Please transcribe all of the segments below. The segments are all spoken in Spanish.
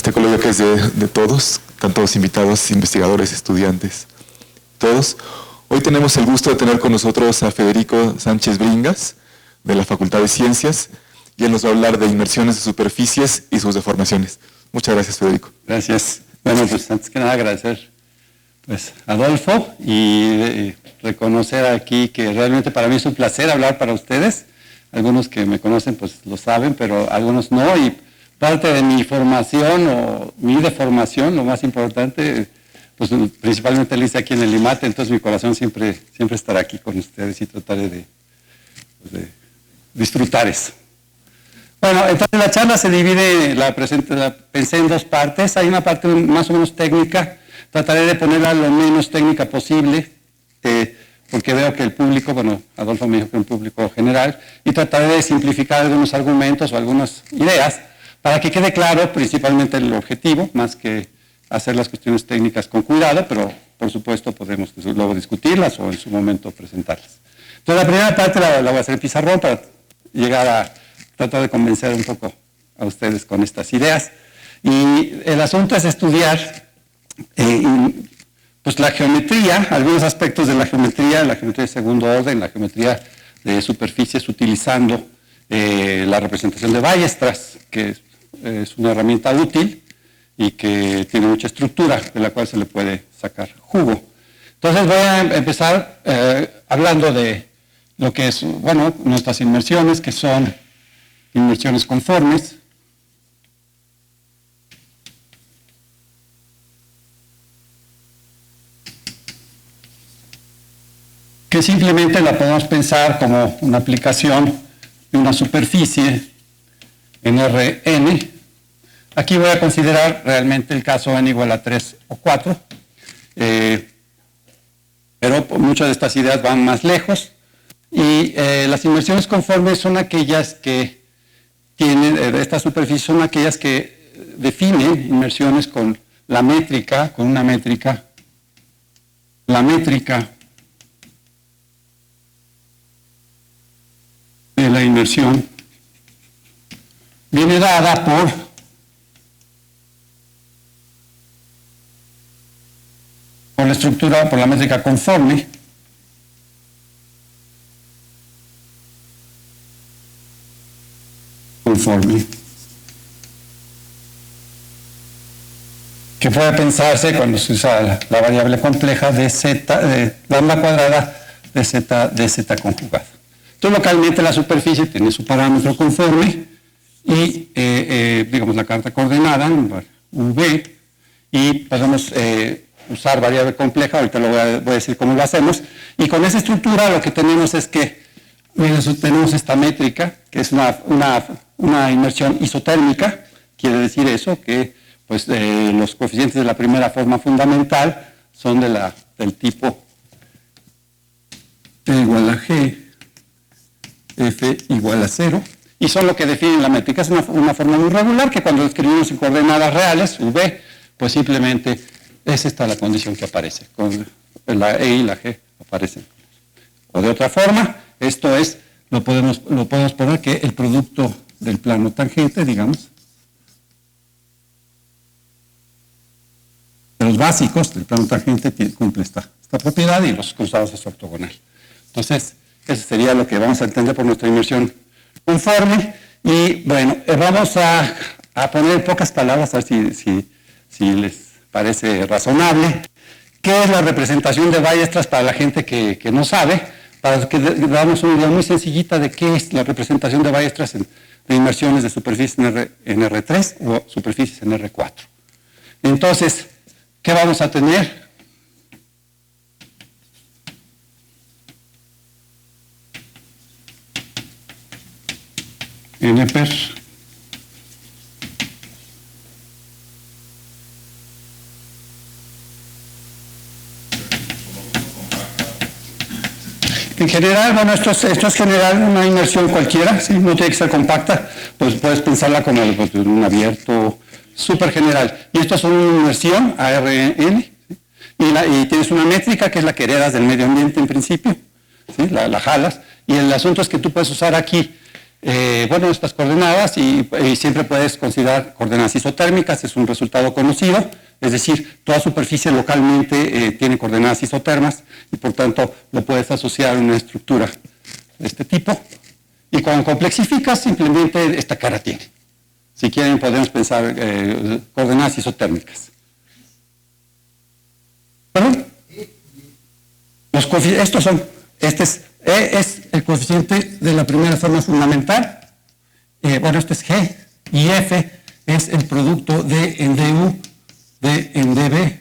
este coloquio que es de todos, están todos invitados, investigadores, estudiantes, todos. Hoy tenemos el gusto de tener con nosotros a Federico Sánchez Bringas, de la Facultad de Ciencias, y él nos va a hablar de inmersiones de superficies y sus deformaciones. Muchas gracias, Federico. Gracias. Bueno, pues antes que nada agradecer a Adolfo y reconocer aquí que realmente para mí es un placer hablar para ustedes. Algunos que me conocen pues lo saben, pero algunos no, y parte de mi formación o mi deformación, lo más importante, pues principalmente lo hice aquí en el IMAT, entonces mi corazón siempre estará aquí con ustedes y trataré de disfrutar eso. Bueno, entonces la charla se divide, la pensé en dos partes. Hay una parte más o menos técnica, trataré de ponerla lo menos técnica posible, porque veo que el público, bueno, Adolfo me dijo que un público general, y trataré de simplificar algunos argumentos o algunas ideas para que quede claro principalmente el objetivo, más que hacer las cuestiones técnicas con cuidado, pero por supuesto podemos luego discutirlas o en su momento presentarlas. Entonces la primera parte la voy a hacer en pizarrón para llegar a tratar de convencer un poco a ustedes con estas ideas. Y el asunto es estudiar pues la geometría, algunos aspectos de la geometría de segundo orden, la geometría de superficies utilizando la representación de Weierstrass, que es una herramienta útil y que tiene mucha estructura de la cual se le puede sacar jugo. Entonces voy a empezar hablando de lo que es, bueno, nuestras inmersiones, que son inmersiones conformes. Que simplemente la podemos pensar como una aplicación de una superficie en Rn. Aquí voy a considerar realmente el caso n igual a 3 o 4, pero muchas de estas ideas van más lejos. Y las inmersiones conformes son aquellas que tienen, estas superficies son aquellas que definen inmersiones con la métrica, con una métrica, la métrica de la inmersión viene dada por la estructura, por la métrica conforme, que puede pensarse cuando se usa la variable compleja de z, lambda cuadrada de z conjugada. Entonces localmente la superficie tiene su parámetro conforme y digamos la carta coordenada, v, y podemos usar variable compleja, ahorita voy a decir cómo lo hacemos, y con esa estructura lo que tenemos es que tenemos esta métrica, que es una inmersión isotérmica, quiere decir eso, que pues, los coeficientes de la primera forma fundamental son del tipo T igual a G, F igual a 0, y son lo que definen la métrica. Es una forma muy regular que cuando escribimos en coordenadas reales, V, pues simplemente es esta la condición que aparece, con la E y la G aparecen. O de otra forma, esto es, lo podemos poner que el producto del plano tangente, digamos, de los básicos del plano tangente cumple esta propiedad y los cruzados es ortogonal. Entonces, eso sería lo que vamos a entender por nuestra inmersión conforme. Y bueno, vamos a poner en pocas palabras, a ver si les parece razonable, qué es la representación de Weierstrass para la gente que no sabe, para que damos una idea muy sencillita de qué es la representación de Weierstrass de inmersiones de superficies en R3 o superficies en R4. Entonces, ¿qué vamos a tener? NPER en general, bueno, esto es general, una inmersión cualquiera, ¿sí? No tiene que ser compacta, pues puedes pensarla como un abierto súper general. Y esto es una inmersión ARN, ¿sí? Y tienes una métrica que es la que heredas del medio ambiente en principio, ¿sí? La jalas, y el asunto es que tú puedes usar aquí bueno, estas coordenadas y siempre puedes considerar coordenadas isotérmicas, es un resultado conocido, es decir, toda superficie localmente tiene coordenadas isotermas y por tanto lo puedes asociar a una estructura de este tipo. Y cuando complexificas, simplemente esta cara tiene. Si quieren, podemos pensar coordenadas isotérmicas. ¿Perdón? Estos son, E es el coeficiente de la primera forma fundamental. Bueno, este es G. Y F es el producto de en DU de en DB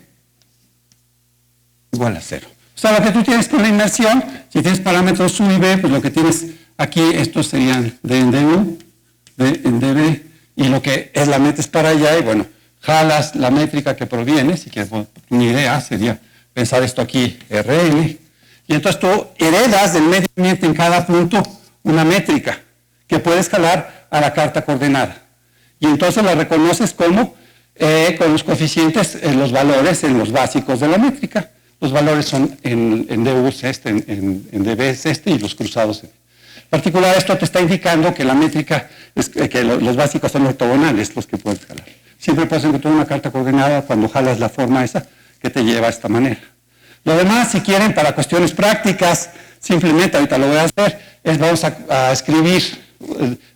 igual a 0. O sea, lo que tú tienes con la inmersión, si tienes parámetros U y B, pues lo que tienes aquí, estos serían de en DU, de en DB, y lo que es la metes para allá, y bueno, jalas la métrica que proviene, si quieres, una idea sería pensar esto aquí, Rn, y entonces tú heredas del medio ambiente en cada punto una métrica que puedes jalar a la carta coordenada. Y entonces la reconoces como con los coeficientes, los valores en los básicos de la métrica. Los valores son en DU es este, en DB es este y los cruzados. En particular, esto te está indicando que la métrica, que los básicos son ortogonales, los que puedes jalar. Siempre puedes encontrar una carta coordenada cuando jalas la forma esa que te lleva a esta manera. Lo demás, si quieren, para cuestiones prácticas, simplemente, ahorita lo voy a hacer, es vamos a escribir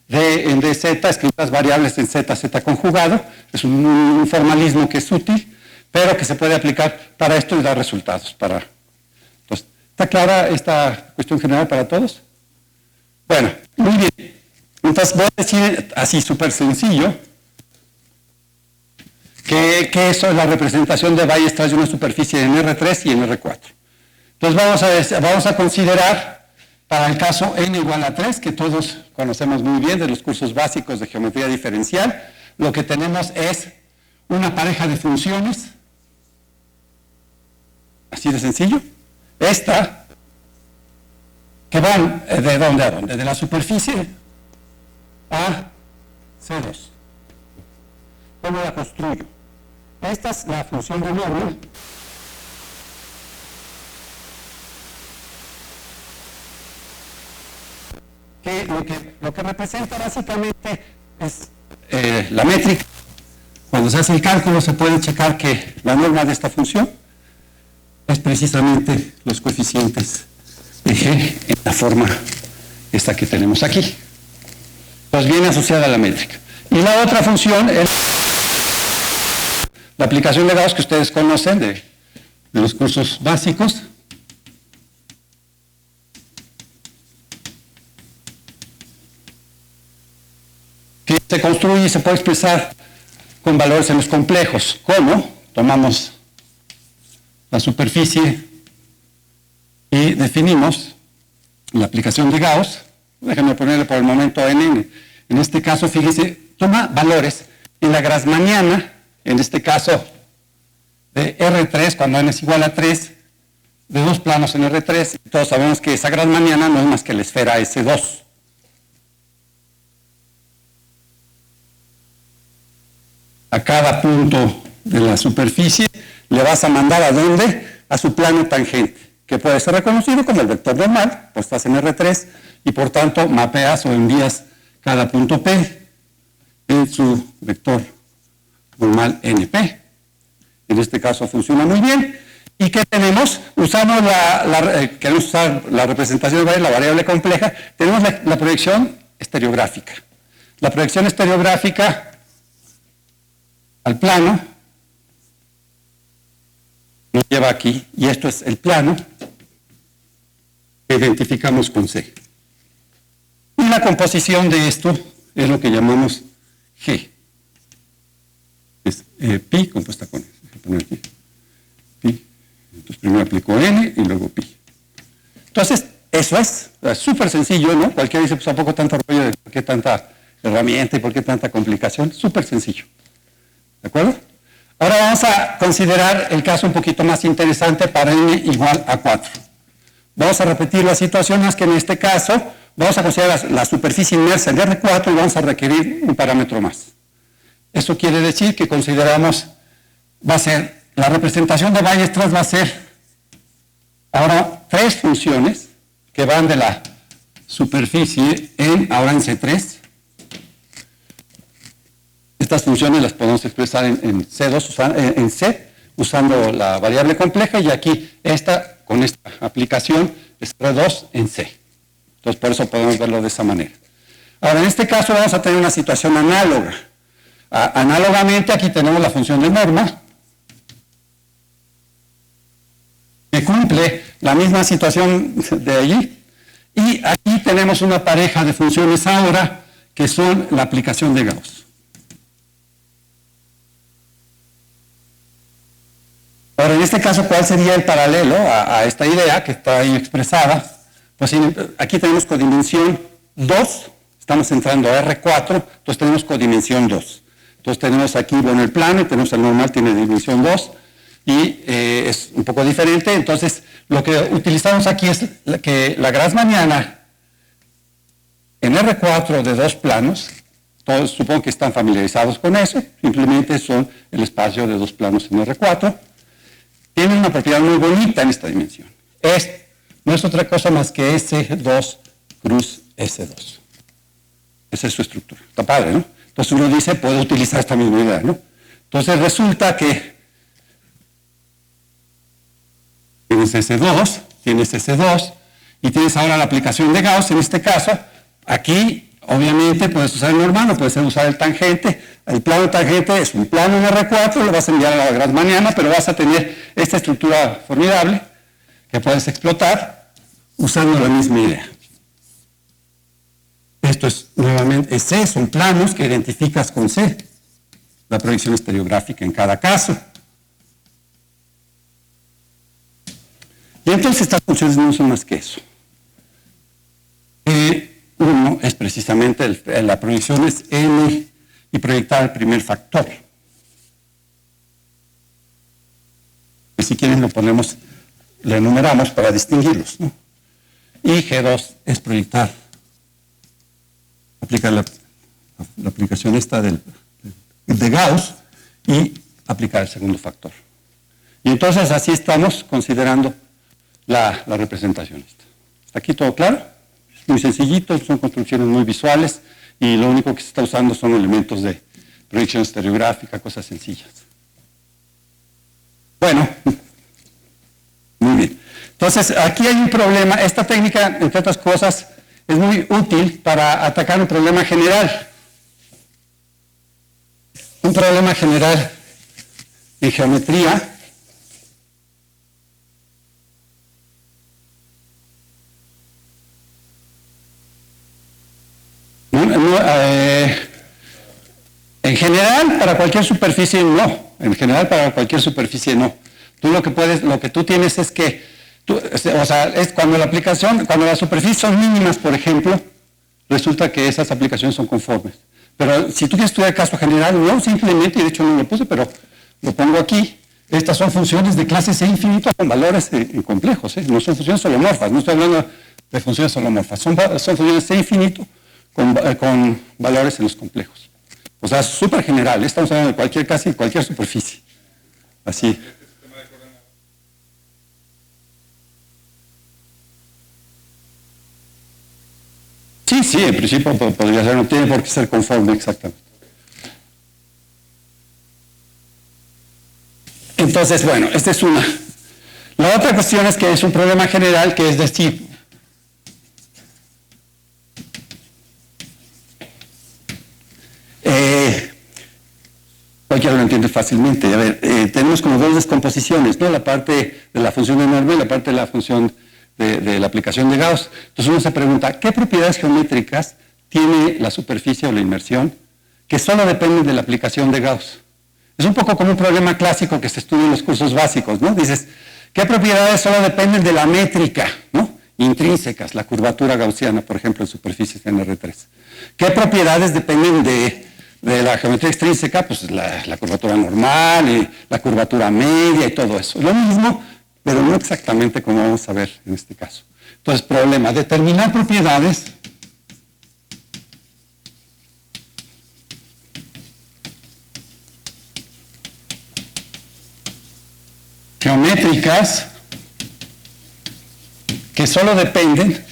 D en DZ, escribir las variables en Z conjugado, es un formalismo que es útil, pero que se puede aplicar para esto y dar resultados. Entonces, ¿está clara esta cuestión general para todos? Bueno, muy bien. Entonces voy a decir así súper sencillo que eso es la representación de Weierstrass de una superficie en R3 y en R4. Entonces vamos a considerar para el caso n igual a 3, que todos conocemos muy bien de los cursos básicos de geometría diferencial, lo que tenemos es una pareja de funciones, así de sencillo, esta, que van ¿de dónde a dónde? De la superficie a C2. ¿Cómo la construyo? Esta es la función de norma. Que lo que representa básicamente es la métrica. Cuando se hace el cálculo se puede checar que la norma de esta función es precisamente los coeficientes de G en la forma esta que tenemos aquí. Pues viene asociada a la métrica. Y la otra función es la aplicación de Gauss que ustedes conocen de los cursos básicos. Que se construye y se puede expresar con valores en los complejos. ¿Cómo? Tomamos la superficie y definimos la aplicación de Gauss. Déjenme ponerle por el momento n. En este caso, fíjense, toma valores en la grassmanniana, en este caso de R3, cuando n es igual a 3, de dos planos en R3. Todos sabemos que esa grassmanniana no es más que la esfera S2. A cada punto de la superficie le vas a mandar ¿a dónde? A su plano tangente, que puede ser reconocido como el vector normal, pues estás en R3 y por tanto mapeas o envías cada punto P en su vector normal NP. En este caso funciona muy bien. ¿Y qué tenemos? Usamos queremos usar la representación de la variable compleja, tenemos la proyección estereográfica. La proyección estereográfica al plano nos lleva aquí, y esto es el plano que identificamos con C. Y la composición de esto es lo que llamamos G. Es pi compuesta con pi. Entonces primero aplico n y luego pi. Entonces, eso es súper sencillo, ¿no? Cualquiera dice, pues ¿a poco tanto rollo de por qué tanta herramienta y por qué tanta complicación? Súper sencillo. ¿De acuerdo? Ahora vamos a considerar el caso un poquito más interesante para n igual a 4. Vamos a repetir la situación, más que en este caso vamos a considerar la superficie inmersa en R4 y vamos a requerir un parámetro más. Eso quiere decir que consideramos, va a ser, la representación de Weierstrass va a ser ahora tres funciones que van de la superficie ahora en C3. Estas funciones las podemos expresar en C2, en C, usando la variable compleja, y aquí con esta aplicación es R2 en C. Entonces, por eso podemos verlo de esa manera. Ahora, en este caso vamos a tener una situación análoga. Análogamente, aquí tenemos la función de norma, que cumple la misma situación de allí, y aquí tenemos una pareja de funciones ahora, que son la aplicación de Gauss. Ahora, en este caso, ¿cuál sería el paralelo a esta idea que está ahí expresada? Pues aquí tenemos codimensión 2, estamos entrando a R4, entonces tenemos codimensión 2. Entonces tenemos aquí, bueno, el plano, y tenemos el normal, tiene dimensión 2, y es un poco diferente. Entonces, lo que utilizamos aquí es que la Grassmanniana en R4 de dos planos, todos supongo que están familiarizados con eso, simplemente son el espacio de dos planos en R4, tiene una propiedad muy bonita en esta dimensión. No es otra cosa más que S2 cruz S2. Esa es su estructura. Está padre, ¿no? Entonces uno dice, puedo utilizar esta misma idea, ¿no? Entonces resulta que tienes S2, y tienes ahora la aplicación de Gauss, en este caso, aquí, obviamente, puedes usar el normal, o puedes usar el tangente. El plano tangente es un plano en R4, lo vas a enviar a la Grassmanniana, pero vas a tener esta estructura formidable que puedes explotar usando la misma idea. Esto es, nuevamente, C, son planos que identificas con C, la proyección estereográfica en cada caso. Y entonces estas funciones no son más que eso. Uno es precisamente, la proyección es N y proyectar el primer factor. Y si quieren lo enumeramos para distinguirlos, ¿no? Y G2 es proyectar, aplicar la aplicación esta de Gauss y aplicar el segundo factor. Y entonces así estamos considerando la representación esta. ¿Está aquí todo claro? Es muy sencillito, son construcciones muy visuales y lo único que se está usando son elementos de proyección estereográfica, cosas sencillas. Bueno, muy bien. Entonces, aquí hay un problema. Esta técnica, entre otras cosas, es muy útil para atacar un problema general. Un problema general en geometría. En general, para cualquier superficie no. En general, para cualquier superficie no. Tú lo que tú tienes es que, es cuando las superficies son mínimas, por ejemplo, resulta que esas aplicaciones son conformes. Pero si tú quieres estudiar el caso general, no, simplemente, y de hecho no lo puse, pero lo pongo aquí. Estas son funciones de clase C infinito con valores complejos, no son funciones holomorfas, no estoy hablando de funciones holomorfas, son funciones C infinito con valores en los complejos. O sea, súper general, estamos hablando de casi cualquier superficie. Así. Sí, en principio podría ser, no tiene por qué ser conforme exactamente. Entonces, bueno, esta es una. La otra cuestión es que es un problema general, que es decir, cualquiera lo entiende fácilmente. A ver, tenemos como dos descomposiciones, ¿no? La parte de la función de norma y la parte de la función de la aplicación de Gauss. Entonces uno se pregunta, ¿qué propiedades geométricas tiene la superficie o la inmersión que solo dependen de la aplicación de Gauss? Es un poco como un problema clásico que se estudia en los cursos básicos, ¿no? Dices, ¿qué propiedades solo dependen de la métrica, ¿no? Intrínsecas, la curvatura gaussiana, por ejemplo, en superficies en R3. ¿Qué propiedades dependen de la geometría extrínseca? Pues la curvatura normal y la curvatura media y todo eso. Lo mismo, pero no exactamente como vamos a ver en este caso. Entonces, problema, determinar propiedades geométricas que solo dependen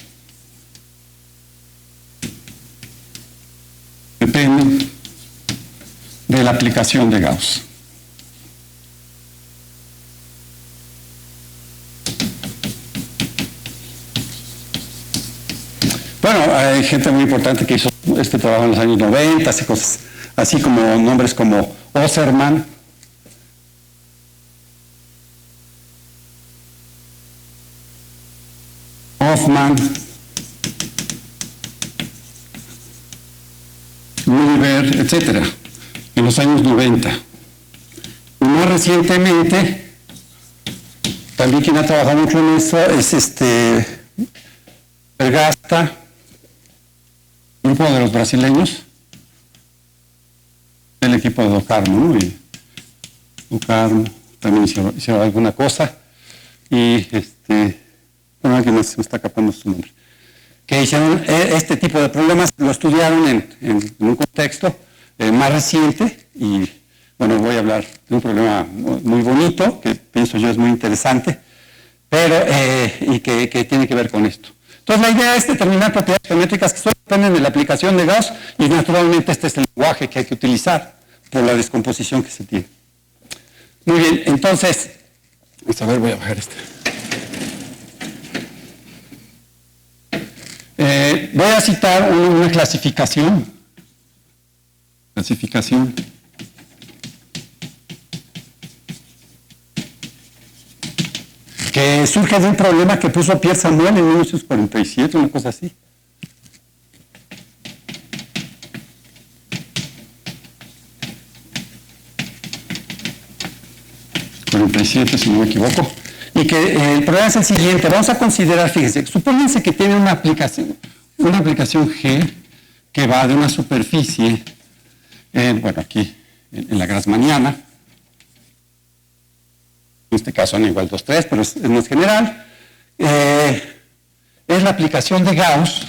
aplicación de Gauss. Bueno, hay gente muy importante que hizo este trabajo en los años 90 y cosas así, como nombres como Osserman, Hoffman, Weber, etcétera, en los años 90. Y más recientemente, también quien ha trabajado mucho en eso es Vergasta, grupo de los brasileños, el equipo de Do Carmo, ¿no? Y Do Carmo también hicieron alguna cosa, y bueno, alguien más me está escapando su nombre, que hicieron este tipo de problemas, lo estudiaron en un contexto más reciente, y bueno, voy a hablar de un problema muy bonito, que pienso yo es muy interesante, pero y que tiene que ver con esto. Entonces la idea es determinar propiedades geométricas que solo dependen de la aplicación de Gauss, y naturalmente este es el lenguaje que hay que utilizar por la descomposición que se tiene. Muy bien, entonces, a ver, voy a bajar este. Voy a citar una clasificación. Que surge de un problema que puso Pierre Samuel en 1947, una cosa así. Si no me equivoco, y que el problema es el siguiente. Vamos a considerar, fíjense, supónganse que tiene una aplicación G que va de una superficie, bueno, aquí en la Grassmanniana, en este caso no igual 2, 3, pero es más general, es la aplicación de Gauss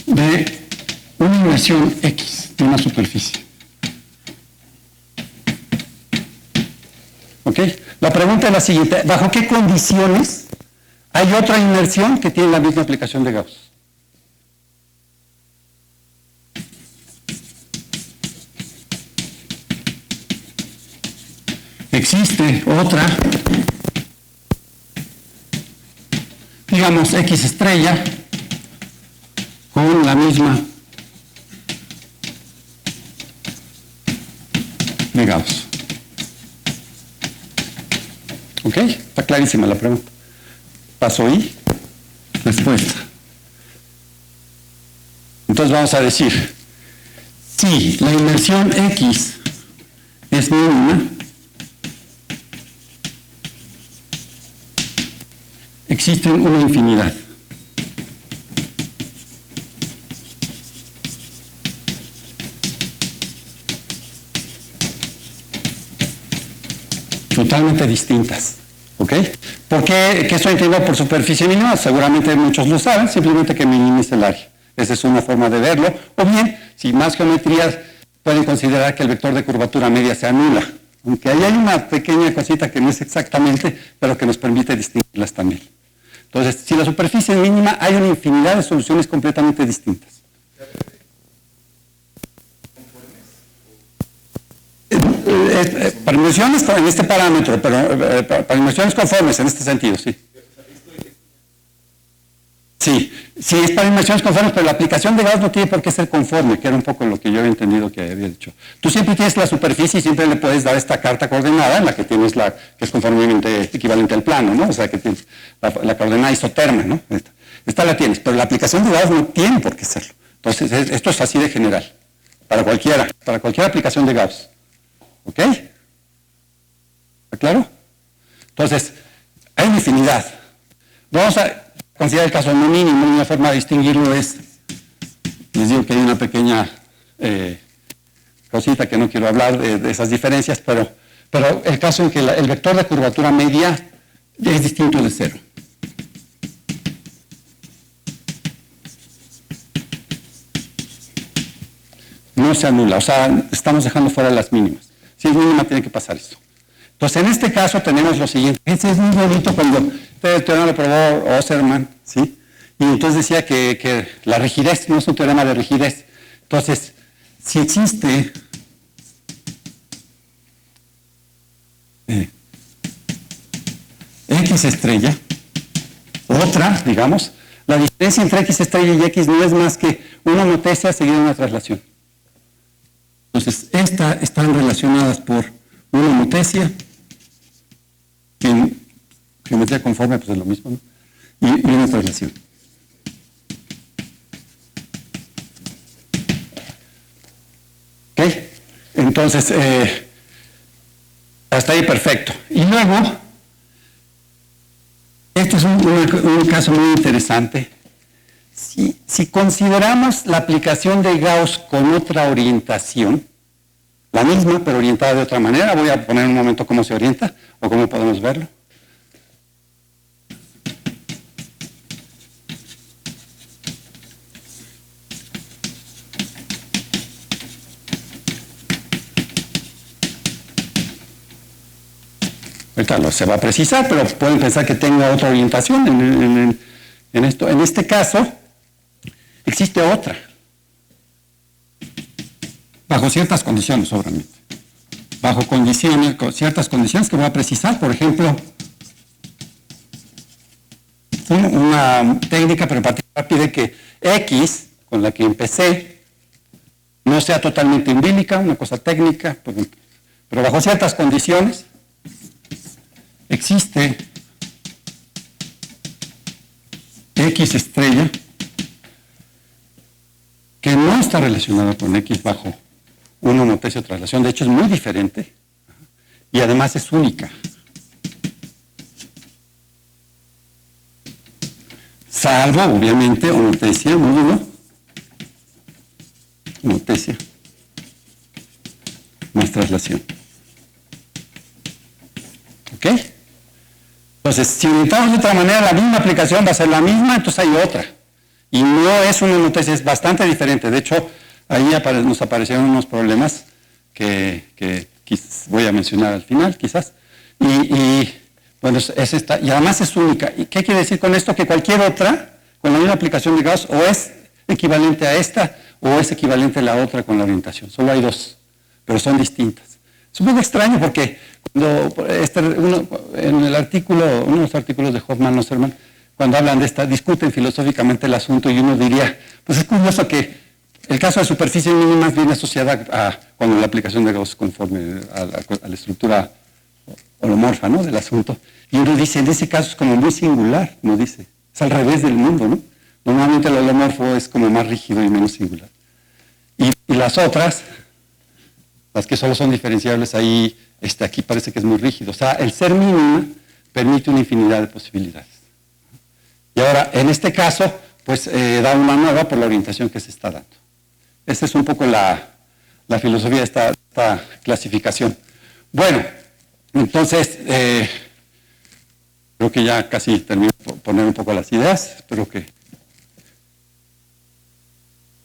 de una inmersión X de una superficie. ¿Ok? La pregunta es la siguiente: ¿bajo qué condiciones hay otra inmersión que tiene la misma aplicación de Gauss? Existe otra, digamos X estrella, con la misma de Gauss. ¿Ok? Está clarísima la pregunta. Paso I, respuesta. Entonces vamos a decir, si la inmersión X es mínima, existen una infinidad. Totalmente distintas. ¿Ok? ¿Por qué estoy entendiendo por superficie mínima? Seguramente muchos lo saben, simplemente que minimiza el área. Esa es una forma de verlo. O bien, si más geometrías pueden considerar que el vector de curvatura media se anula. Aunque ahí hay una pequeña cosita que no es exactamente, pero que nos permite distinguirlas también. Entonces, si la superficie es mínima, hay una infinidad de soluciones completamente distintas. Para inmersiones en este parámetro, pero para inmersiones conformes en este sentido, sí. Sí, es para inmersiones conformes, pero la aplicación de Gauss no tiene por qué ser conforme, que era un poco lo que yo había entendido que había dicho. Tú siempre tienes la superficie y siempre le puedes dar esta carta coordenada en la que tienes que es conformemente equivalente al plano, ¿no? O sea, que tienes la coordenada isoterma, ¿no? Esta la tienes, pero la aplicación de Gauss no tiene por qué serlo. Entonces, esto es así de general, para cualquier aplicación de Gauss. ¿Ok? ¿Está claro? Entonces, hay una infinidad. Vamos a considerar el caso no mínimo, y una forma de distinguirlo es, les digo que hay una pequeña cosita que no quiero hablar de esas diferencias, pero el caso en que el vector de curvatura media es distinto de cero. No se anula, o sea, estamos dejando fuera las mínimas. Si es mínima, tiene que pasar esto. Entonces, en este caso tenemos lo siguiente. Este es muy bonito cuando el teorema lo probó Osserman, ¿sí? Y entonces decía que la rigidez no es un teorema de rigidez. Entonces, si existe X estrella, otra, digamos, la diferencia entre X estrella y X no es más que una notecia seguida de una traslación. Entonces, estas están relacionadas por una notecia, que en geometría conforme pues es lo mismo, ¿no? Y una traslación. ¿Ok? Entonces, hasta ahí perfecto. Y luego, este es un caso muy interesante. Si consideramos la aplicación de Gauss con otra orientación, la misma pero orientada de otra manera, voy a poner un momento cómo se orienta o cómo podemos verlo. Ahorita no se va a precisar, pero pueden pensar que tenga otra orientación en esto. En este caso, existe otra. Bajo ciertas condiciones, obviamente. Bajo condiciones, ciertas condiciones que voy a precisar. Por ejemplo, una técnica, pero en particular pide que X, con la que empecé, no sea totalmente umbilica, una cosa técnica, pero bajo ciertas condiciones, existe X estrella que no está relacionada con X bajo una notecia de traslación. De hecho, es muy diferente y además es única. Salvo, obviamente, una notecia, módulo, notecia, más traslación. ¿Ok? Entonces, si orientamos de otra manera, la misma aplicación va a ser la misma, entonces hay otra. Y no es una notecia, es bastante diferente. De hecho, ahí nos aparecieron unos problemas que voy a mencionar al final, quizás. Y bueno, es esta, y además es única. ¿Y qué quiere decir con esto? Que cualquier otra, con la misma aplicación de Gauss, o es equivalente a esta, o es equivalente a la otra con la orientación. Solo hay dos, pero son distintas. Es un poco extraño porque en el artículo, uno de los artículos de Hoffman-Nosserman, cuando hablan de esta, discuten filosóficamente el asunto y uno diría, pues es curioso que el caso de superficie mínima viene asociada con la aplicación de Gauss conforme a la estructura holomorfa, ¿no?, del asunto. Y uno dice, en ese caso es como muy singular, no dice, es al revés del mundo, ¿no? Normalmente el holomorfo es como más rígido y menos singular. Y las otras, las que solo son diferenciables, ahí, aquí parece que es muy rígido. O sea, el ser mínima permite una infinidad de posibilidades. Y ahora, en este caso, pues da una nueva por la orientación que se está dando. Esa es un poco la filosofía de esta clasificación. Bueno, entonces, creo que ya casi termino de poner un poco las ideas. Espero que...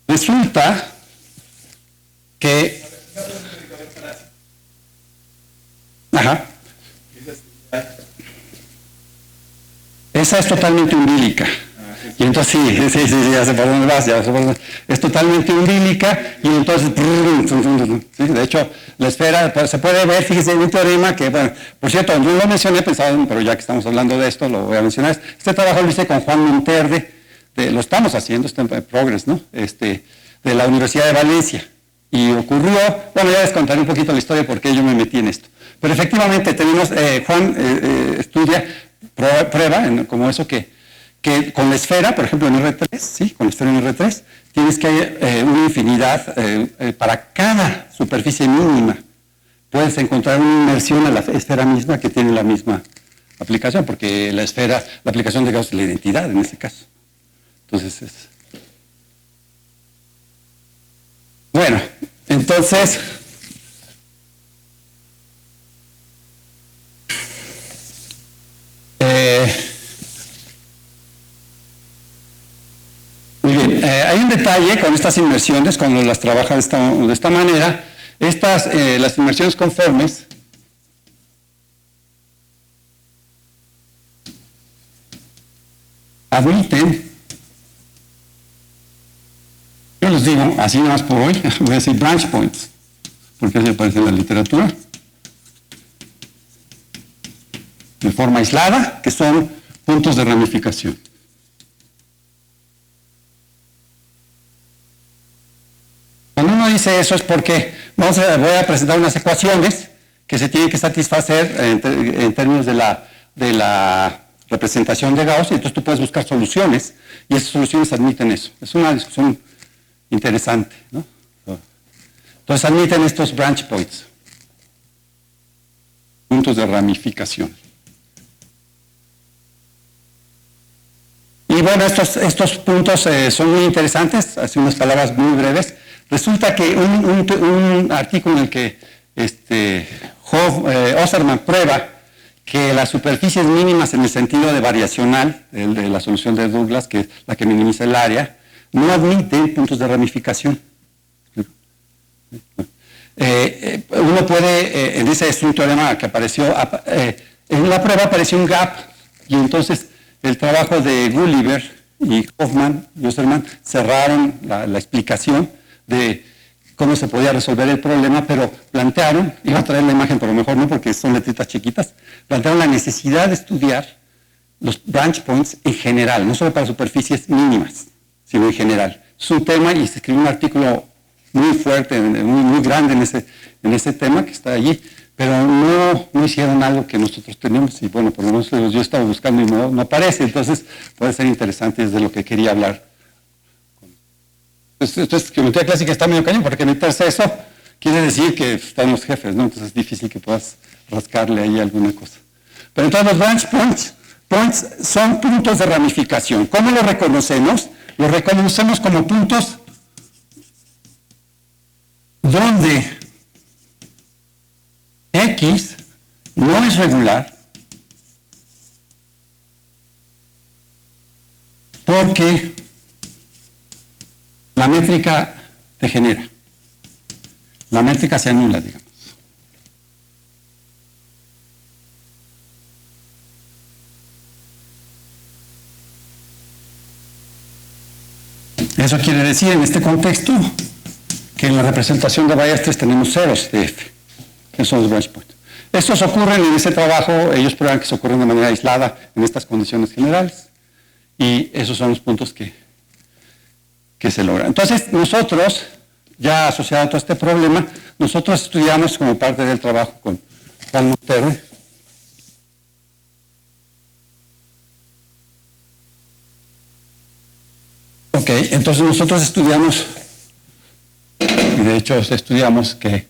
Resulta que... Ajá. Esa es totalmente umbilica. Y entonces sí, ya sé por dónde vas, es totalmente umbilica y entonces, ¿sí? De hecho, la esfera, pues, se puede ver, fíjese, en un teorema que, bueno, por cierto, no lo mencioné, pensaba, pero ya que estamos hablando de esto, lo voy a mencionar. Este trabajo lo hice con Juan Monterde, lo estamos haciendo, está en progress, ¿no? De la Universidad de Valencia. Y ocurrió, bueno, ya les contaré un poquito la historia porque yo me metí en esto. Pero efectivamente tenemos, Juan estudia, prueba, como eso que con la esfera, por ejemplo en R3, ¿sí? Con la esfera en R3, tienes que hay una infinidad, para cada superficie mínima, puedes encontrar una inmersión a la esfera misma que tiene la misma aplicación, porque la esfera, la aplicación de Gauss es la identidad en este caso. Entonces, bueno, entonces... Muy bien, hay un detalle con estas inmersiones, cuando las trabaja de esta manera, las inmersiones conformes, admiten Yo les digo, así nada más por hoy, voy a decir branch points, porque así aparece en la literatura, de forma aislada, que son puntos de ramificación. Cuando uno dice eso es porque voy a presentar unas ecuaciones que se tienen que satisfacer en términos de la representación de Gauss, y entonces tú puedes buscar soluciones, y esas soluciones admiten eso. Es una discusión interesante, ¿no? Entonces admiten estos branch points, puntos de ramificación. Y bueno, estos puntos son muy interesantes, así unas palabras muy breves. Resulta que un artículo en el que Osserman prueba que las superficies mínimas en el sentido de variacional, de la solución de Douglas, que es la que minimiza el área, no admiten puntos de ramificación. Uno puede, ese es un teorema que apareció, en la prueba apareció un gap, y entonces el trabajo de Gulliver y Hoffman y Osserman cerraron la explicación de cómo se podía resolver el problema, pero plantearon, iba a traer la imagen, pero mejor no porque son letritas chiquitas, plantearon la necesidad de estudiar los branch points en general, no solo para superficies mínimas, sino en general. Es un tema y se escribió un artículo muy fuerte, muy grande en ese tema que está allí, pero no hicieron algo que nosotros tenemos, y bueno, por lo menos yo estaba buscando y no aparece, entonces puede ser interesante, es de lo que quería hablar. Entonces, geometría clásica está medio cañón, porque meterse eso quiere decir que están los jefes, ¿no? Entonces es difícil que puedas rascarle ahí alguna cosa. Pero entonces los branch points son puntos de ramificación. ¿Cómo los reconocemos? Los reconocemos como puntos donde X no es regular, porque la métrica degenera. La métrica se anula, digamos. Eso quiere decir en este contexto que en la representación de Ballestres tenemos ceros de F. Esos son los branch points. Estos ocurren en ese trabajo, ellos prueban que se ocurren de manera aislada en estas condiciones generales, y esos son los puntos que se logran. Entonces, nosotros, ya asociado a todo este problema, nosotros estudiamos como parte del trabajo con Juan Montero. Ok, entonces nosotros estudiamos, y de hecho estudiamos que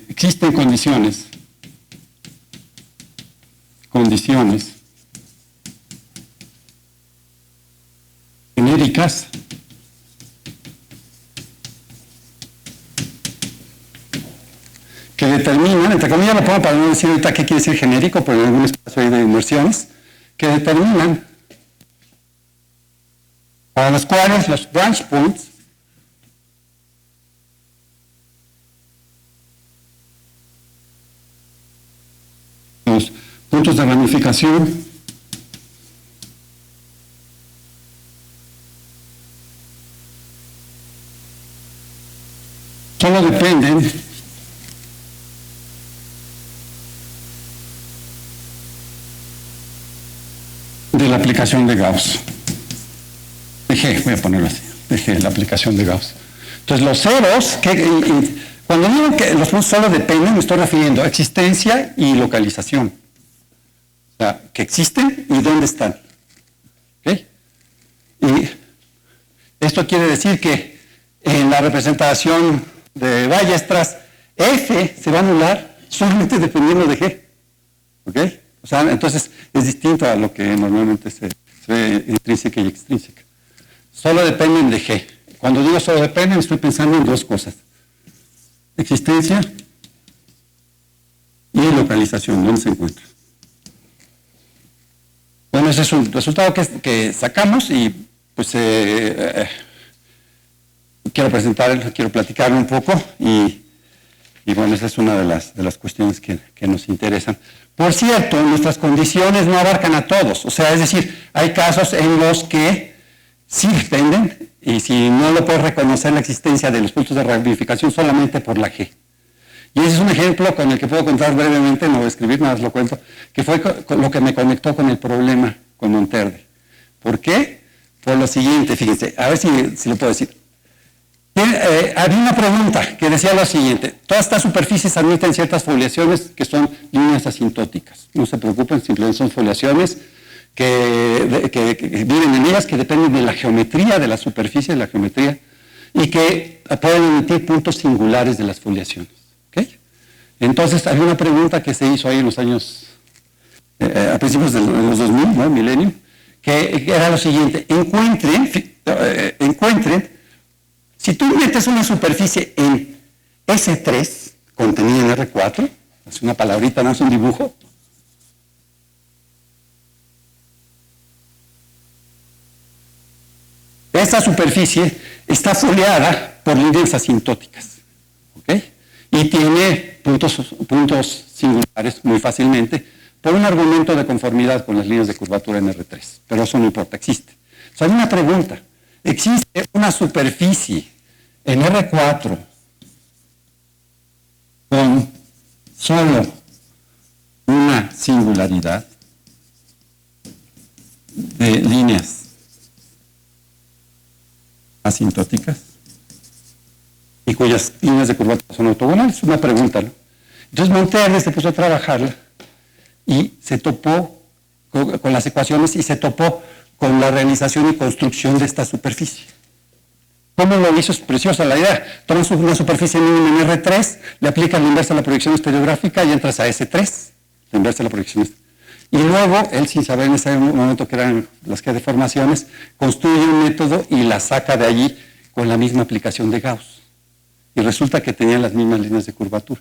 existen condiciones genéricas que determinan, entre comillas lo pongo para no decir ahorita qué quiere decir genérico, pero en algún espacio ahí de inmersiones, que determinan para los cuales los branch points los puntos de ramificación solo dependen de la aplicación de Gauss. Voy a ponerlo así, la aplicación de Gauss. Entonces los ceros, cuando digo que los puntos solo dependen, me estoy refiriendo a existencia y localización. O sea, que existen y dónde están. ¿Okay? Y esto quiere decir que en la representación de Ballestres, F se va a anular solamente dependiendo de G. ¿Ok? O sea, entonces es distinto a lo que normalmente se ve intrínseca y extrínseca. Solo dependen de G. Cuando digo solo dependen, estoy pensando en dos cosas. Existencia y localización, ¿dónde se encuentra? Bueno, ese es un resultado que sacamos y pues quiero platicarlo un poco y bueno, esa es una de las cuestiones que nos interesan. Por cierto, nuestras condiciones no abarcan a todos, o sea, es decir, hay casos en los que sí dependen y si no lo puedes reconocer la existencia de los puntos de ramificación solamente por la G. Y ese es un ejemplo con el que puedo contar brevemente, no voy a escribir, nada más lo cuento, que fue lo que me conectó con el problema con Monterde. ¿Por qué? Por lo siguiente, fíjense, a ver si lo puedo decir. Había una pregunta que decía lo siguiente: todas estas superficies admiten ciertas foliaciones que son líneas asintóticas. No se preocupen, simplemente son foliaciones que viven en ellas, que dependen de la geometría de la superficie, de la geometría, y que pueden emitir puntos singulares de las foliaciones. ¿Okay? Entonces, había una pregunta que se hizo ahí en los años, a principios de los 2000, ¿no? Milenio, que era lo siguiente: encuentren, si tú metes una superficie en S3, contenida en R4, es una palabrita, no es un dibujo, esta superficie está foliada por líneas asintóticas, ¿ok? Y tiene puntos singulares muy fácilmente por un argumento de conformidad con las líneas de curvatura en R3, pero eso no importa, existe. O sea, hay una pregunta: ¿existe una superficie en R4 con solo una singularidad de líneas asintóticas y cuyas líneas de curvatura son ortogonales? Es una pregunta, ¿no? Entonces Monterde se puso a trabajarla y se topó con las ecuaciones y se topó con la realización y construcción de esta superficie. ¿Cómo lo hizo? Es preciosa la idea. Tomas una superficie mínima en R3, le aplicas la inversa a la proyección estereográfica y entras a S3, la inversa a la proyección. Y luego, él, sin saber en ese momento que eran las que deformaciones, construye un método y la saca de allí con la misma aplicación de Gauss. Y resulta que tenían las mismas líneas de curvatura.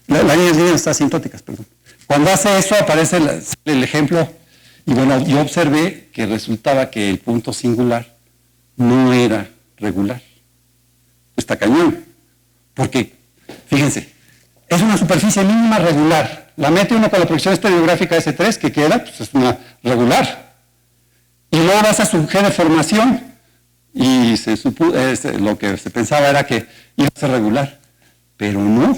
Las líneas asintóticas, perdón. Cuando hace eso, aparece el ejemplo, y bueno, yo observé que resultaba que el punto singular no era regular. Está cañón. Porque, fíjense, es una superficie mínima regular. La mete uno con la proyección estereográfica S3, que queda, pues es una regular. Y luego vas a su G de formación, y lo que se pensaba era que iba a ser regular. Pero no.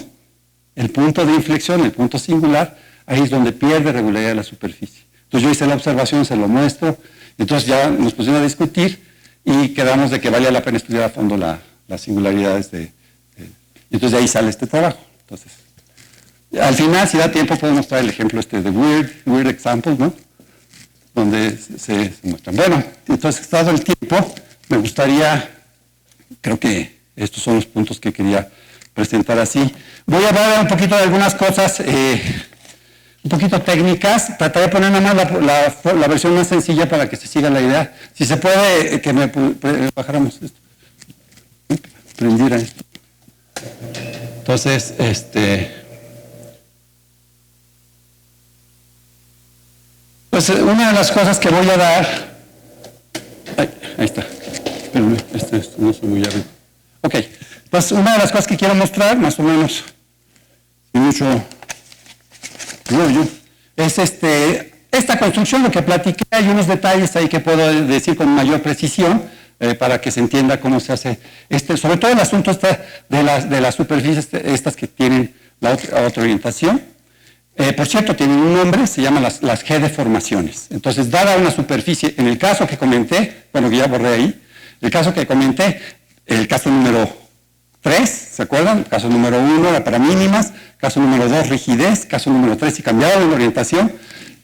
El punto de inflexión, el punto singular, ahí es donde pierde regularidad la superficie. Entonces yo hice la observación, se lo muestro, entonces ya nos pusimos a discutir y quedamos de que valía la pena estudiar a fondo las singularidades entonces de ahí sale este trabajo. Entonces, al final, si da tiempo, puedo mostrar el ejemplo de Weird Examples, ¿no? Donde se muestran. Bueno, entonces, dado el tiempo, me gustaría, creo que estos son los puntos que quería presentar así. Voy a hablar un poquito de algunas cosas, un poquito técnicas. Trataré de poner nada más la versión más sencilla para que se siga la idea. Si se puede, que me bajáramos esto. Prendiera esto. Entonces, pues una de las cosas que voy a dar... ahí está. Espérenme, no soy muy arriba. Ok, pues una de las cosas que quiero mostrar, más o menos, sin mucho rollo, es esta construcción, lo que platiqué. Hay unos detalles ahí que puedo decir con mayor precisión para que se entienda cómo se hace. Sobre todo el asunto está de las superficies estas que tienen la otra orientación. Por cierto, tienen un nombre, se llaman las G deformaciones. Entonces, dada una superficie, en el caso que comenté, bueno, que ya borré ahí, el caso que comenté, el caso número 3, ¿se acuerdan? Caso número 1 era para mínimas, caso número 2 rigidez, caso número 3 si cambiaba la orientación,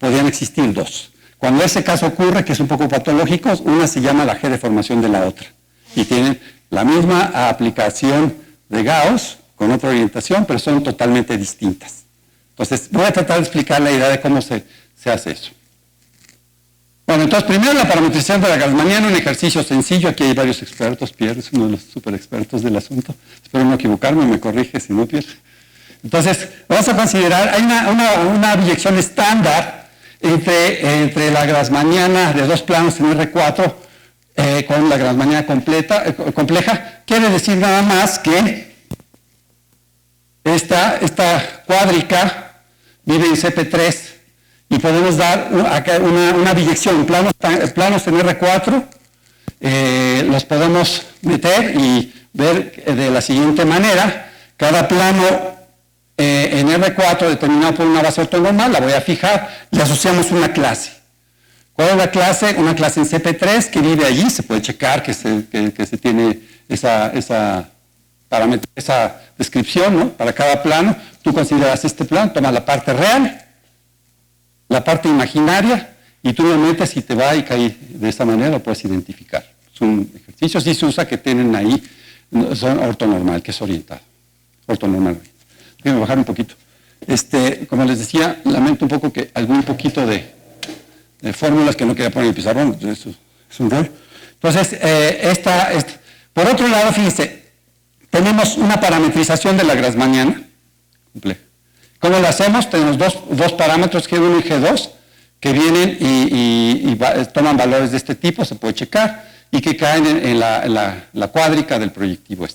podían existir dos. Cuando ese caso ocurre, que es un poco patológico, una se llama la G deformación de la otra. Y tienen la misma aplicación de Gauss, con otra orientación, pero son totalmente distintas. Entonces, voy a tratar de explicar la idea de cómo se hace eso. Bueno, entonces, primero la parametrización de la Grassmanniana, un ejercicio sencillo. Aquí hay varios expertos. Pierre es uno de los super expertos del asunto. Espero no equivocarme, me corrige si no, Pierre. Entonces, vamos a considerar, hay una biyección estándar entre la Grassmanniana de dos planos en R4 con la Grassmanniana compleja. Quiere decir nada más que esta cuádrica vive en CP3 y podemos dar una biyección, planos en R4 los podemos meter y ver de la siguiente manera. Cada plano en R4 determinado por una base ortonormal, la voy a fijar, le asociamos una clase. ¿Cuál es la clase? Una clase en CP3 que vive allí, se puede checar que se tiene esa descripción, ¿no? Para cada plano. Tú consideras este plano, tomas la parte real, la parte imaginaria, y tú lo metes y te va y cae de esa manera, lo puedes identificar. Es un ejercicio, sí se usa, que tienen ahí, son ortonormal, que es orientado. Ortonormal. Déjenme bajar un poquito. Como les decía, lamento un poco que algún poquito de fórmulas que no quería poner en el pizarrón, eso es un rol. Entonces, por otro lado, fíjense, tenemos una parametrización de la grassmanniana compleja. ¿Cómo lo hacemos? Tenemos dos parámetros, G1 y G2, que vienen y toman valores de este tipo, se puede checar, y que caen en la cuádrica del proyectivo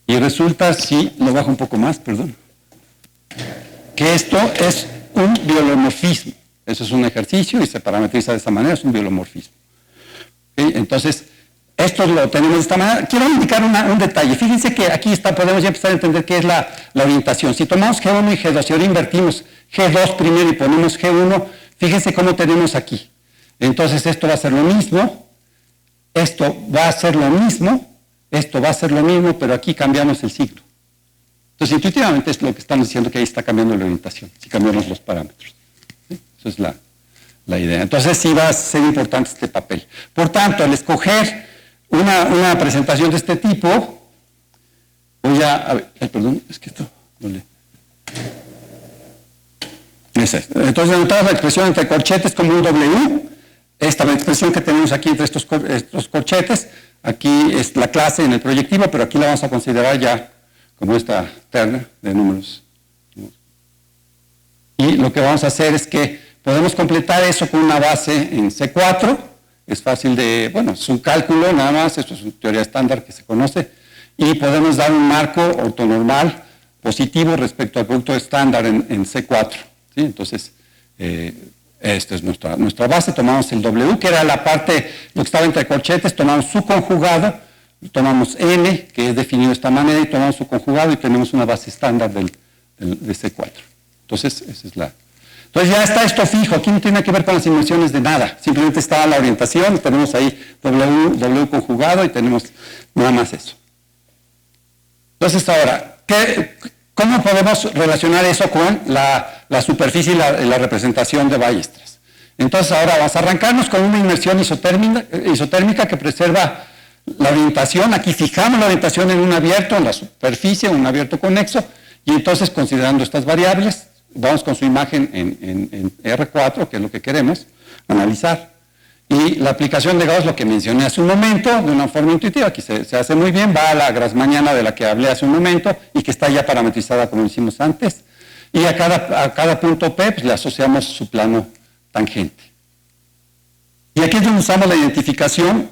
Y resulta, si lo bajo un poco más, perdón, que esto es un biolomorfismo. Eso es un ejercicio y se parametriza de esta manera, es un biolomorfismo. ¿Okay? Entonces, esto lo tenemos de esta manera. Quiero indicar un detalle. Fíjense que aquí podemos ya empezar a entender qué es la orientación. Si tomamos G1 y G2 y ahora invertimos G2 primero y ponemos G1, fíjense cómo tenemos aquí. Entonces, esto va a ser lo mismo, esto va a ser lo mismo, esto va a ser lo mismo, pero aquí cambiamos el signo. Entonces, intuitivamente es lo que estamos diciendo, que ahí está cambiando la orientación, si cambiamos los parámetros. ¿Sí? Eso es la idea. Entonces, sí va a ser importante este papel. Por tanto, al escoger una presentación de este tipo, voy a ver, perdón, es que esto no le... Entonces, anotamos la expresión entre corchetes como un W. Esta expresión que tenemos aquí entre estos corchetes, aquí es la clase en el proyectivo, pero aquí la vamos a considerar ya como esta terna de números. Y lo que vamos a hacer es que podemos completar eso con una base en C4. Es fácil es un cálculo nada más, esto es una teoría estándar que se conoce, y podemos dar un marco ortonormal positivo respecto al producto estándar en C4. ¿Sí? Entonces, esta es nuestra base, tomamos el W, que era la parte, lo que estaba entre corchetes, tomamos su conjugado, tomamos N, que es definido de esta manera, y tomamos su conjugado y tenemos una base estándar de C4. Entonces, esa es Entonces ya está esto fijo, aquí no tiene que ver con las inversiones de nada, simplemente está la orientación, tenemos ahí W conjugado y tenemos nada más eso. Entonces ahora, ¿cómo podemos relacionar eso con la superficie y la representación de Weierstrass? Entonces ahora vamos a arrancarnos con una inmersión isotérmica que preserva la orientación. Aquí fijamos la orientación en un abierto, en la superficie, un abierto conexo, y entonces considerando estas variables, vamos con su imagen en R4, que es lo que queremos analizar. Y la aplicación de Gauss, lo que mencioné hace un momento, de una forma intuitiva, aquí se hace muy bien, va a la grassmanniana de la que hablé hace un momento y que está ya parametrizada como lo hicimos antes. Y a cada punto P pues, le asociamos su plano tangente. Y aquí es donde usamos la identificación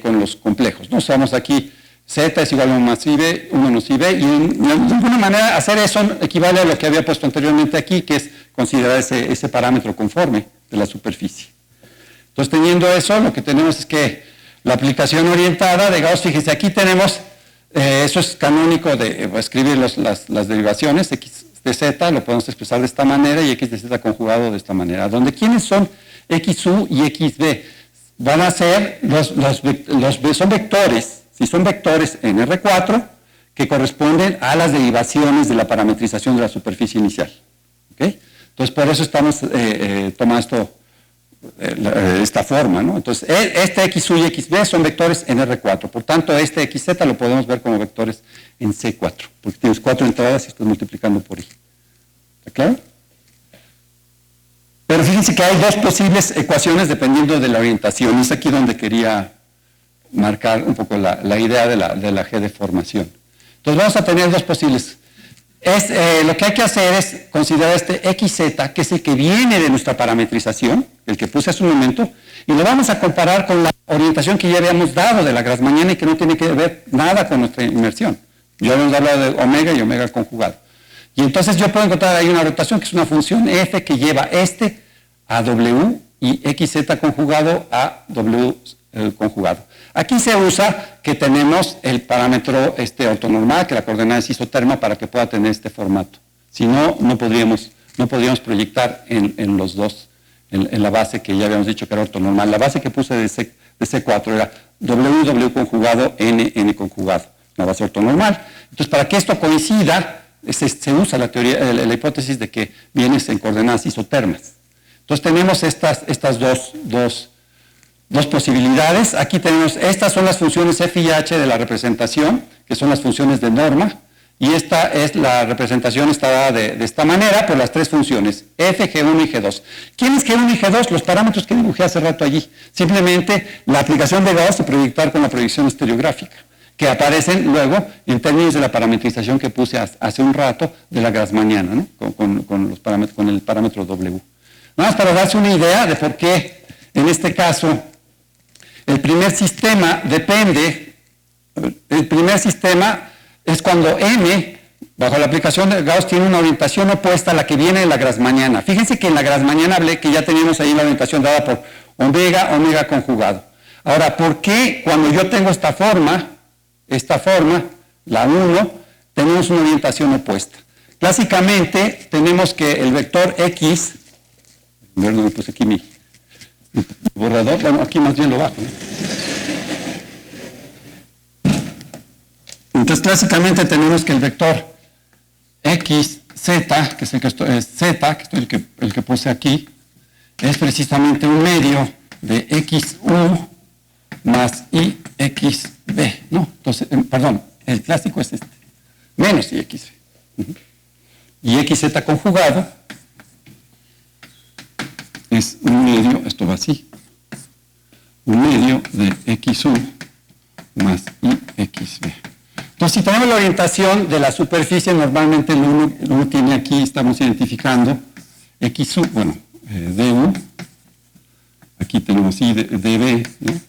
con los complejos, ¿no? Usamos aquí Z es igual a 1 más IB, 1 menos IB, y de alguna manera hacer eso equivale a lo que había puesto anteriormente aquí, que es considerar ese parámetro conforme de la superficie. Entonces, teniendo eso, lo que tenemos es que la aplicación orientada de Gauss, fíjense, aquí tenemos, eso es canónico de escribir las derivaciones, x de z, lo podemos expresar de esta manera, y x de z conjugado de esta manera, donde ¿quiénes son xu y xb? Van a ser, son vectores, si son vectores en R4, que corresponden a las derivaciones de la parametrización de la superficie inicial. ¿Okay? Entonces, por eso estamos tomando esta forma, ¿no? Entonces, este XU y XB son vectores en R4, por tanto, este XZ lo podemos ver como vectores en C4, porque tienes 4 entradas y estás multiplicando por I. ¿Está claro? Pero fíjense que hay dos posibles ecuaciones dependiendo de la orientación, y es aquí donde quería marcar un poco la idea de la G de formación. Entonces, vamos a tener dos posibles. Lo que hay que hacer es considerar este XZ, que es el que viene de nuestra parametrización, el que puse hace un momento, y lo vamos a comparar con la orientación que ya habíamos dado de la grassmanniana y que no tiene que ver nada con nuestra inmersión. Ya habíamos hablado de omega y omega conjugado. Y entonces yo puedo encontrar ahí una rotación que es una función f que lleva a W y XZ conjugado a W conjugado. Aquí se usa que tenemos el parámetro ortonormal, que la coordenada es isoterma, para que pueda tener este formato. Si no, no podríamos proyectar en los dos, en la base que ya habíamos dicho que era ortonormal. La base que puse de C4 era W conjugado, N conjugado, una base ortonormal. Entonces, para que esto coincida, se usa la teoría, la hipótesis de que vienes en coordenadas isotermas. Entonces, tenemos estas dos posibilidades. Aquí tenemos, estas son las funciones f y h de la representación, que son las funciones de norma, y esta es la representación, está dada de esta manera por las tres funciones, f, g1 y g2. ¿Quién es g1 y g2? Los parámetros que dibujé hace rato allí. Simplemente la aplicación de Gauss y proyectar con la proyección estereográfica, que aparecen luego en términos de la parametrización que puse hace un rato de la grassmanniana, ¿no? con el parámetro W. Nada más para darse una idea de por qué, en este caso, el primer sistema es cuando M, bajo la aplicación de Gauss, tiene una orientación opuesta a la que viene de la grassmanniana. Fíjense que en la grassmanniana hablé que ya teníamos ahí la orientación dada por omega conjugado. Ahora, ¿por qué cuando yo tengo esta forma, la 1, tenemos una orientación opuesta? Clásicamente, tenemos que el vector X, a ver dónde puse aquí mi borrador, bueno, aquí más bien lo bajo, ¿no? Entonces, clásicamente tenemos que el vector X, Z, que es el que puse aquí, es precisamente un medio de XU más IXB, ¿no? Entonces, perdón, el clásico es este, menos IXB. Y XZ conjugado es un medio, esto va así, un medio de XU más IXB. Entonces, si tenemos la orientación de la superficie, normalmente el 1 tiene aquí, estamos identificando XU, bueno, DU, aquí tenemos DB, ¿no?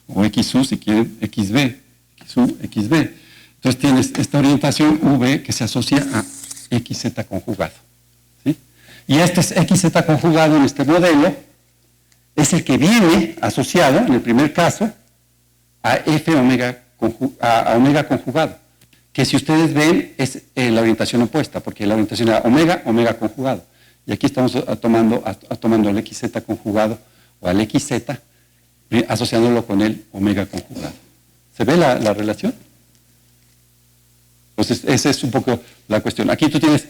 O XU, si quieren, XB, XU, XB. Entonces tienes esta orientación V que se asocia a XZ conjugado, ¿sí? Y este es XZ conjugado en este modelo, es el que viene asociado, en el primer caso, a a omega conjugado, que si ustedes ven es la orientación opuesta, porque la orientación era omega conjugado. Y aquí estamos tomando al XZ conjugado o al XZ, asociándolo con el omega conjugado. ¿Se ve la relación? Entonces, esa es un poco la cuestión. Aquí tú tienes,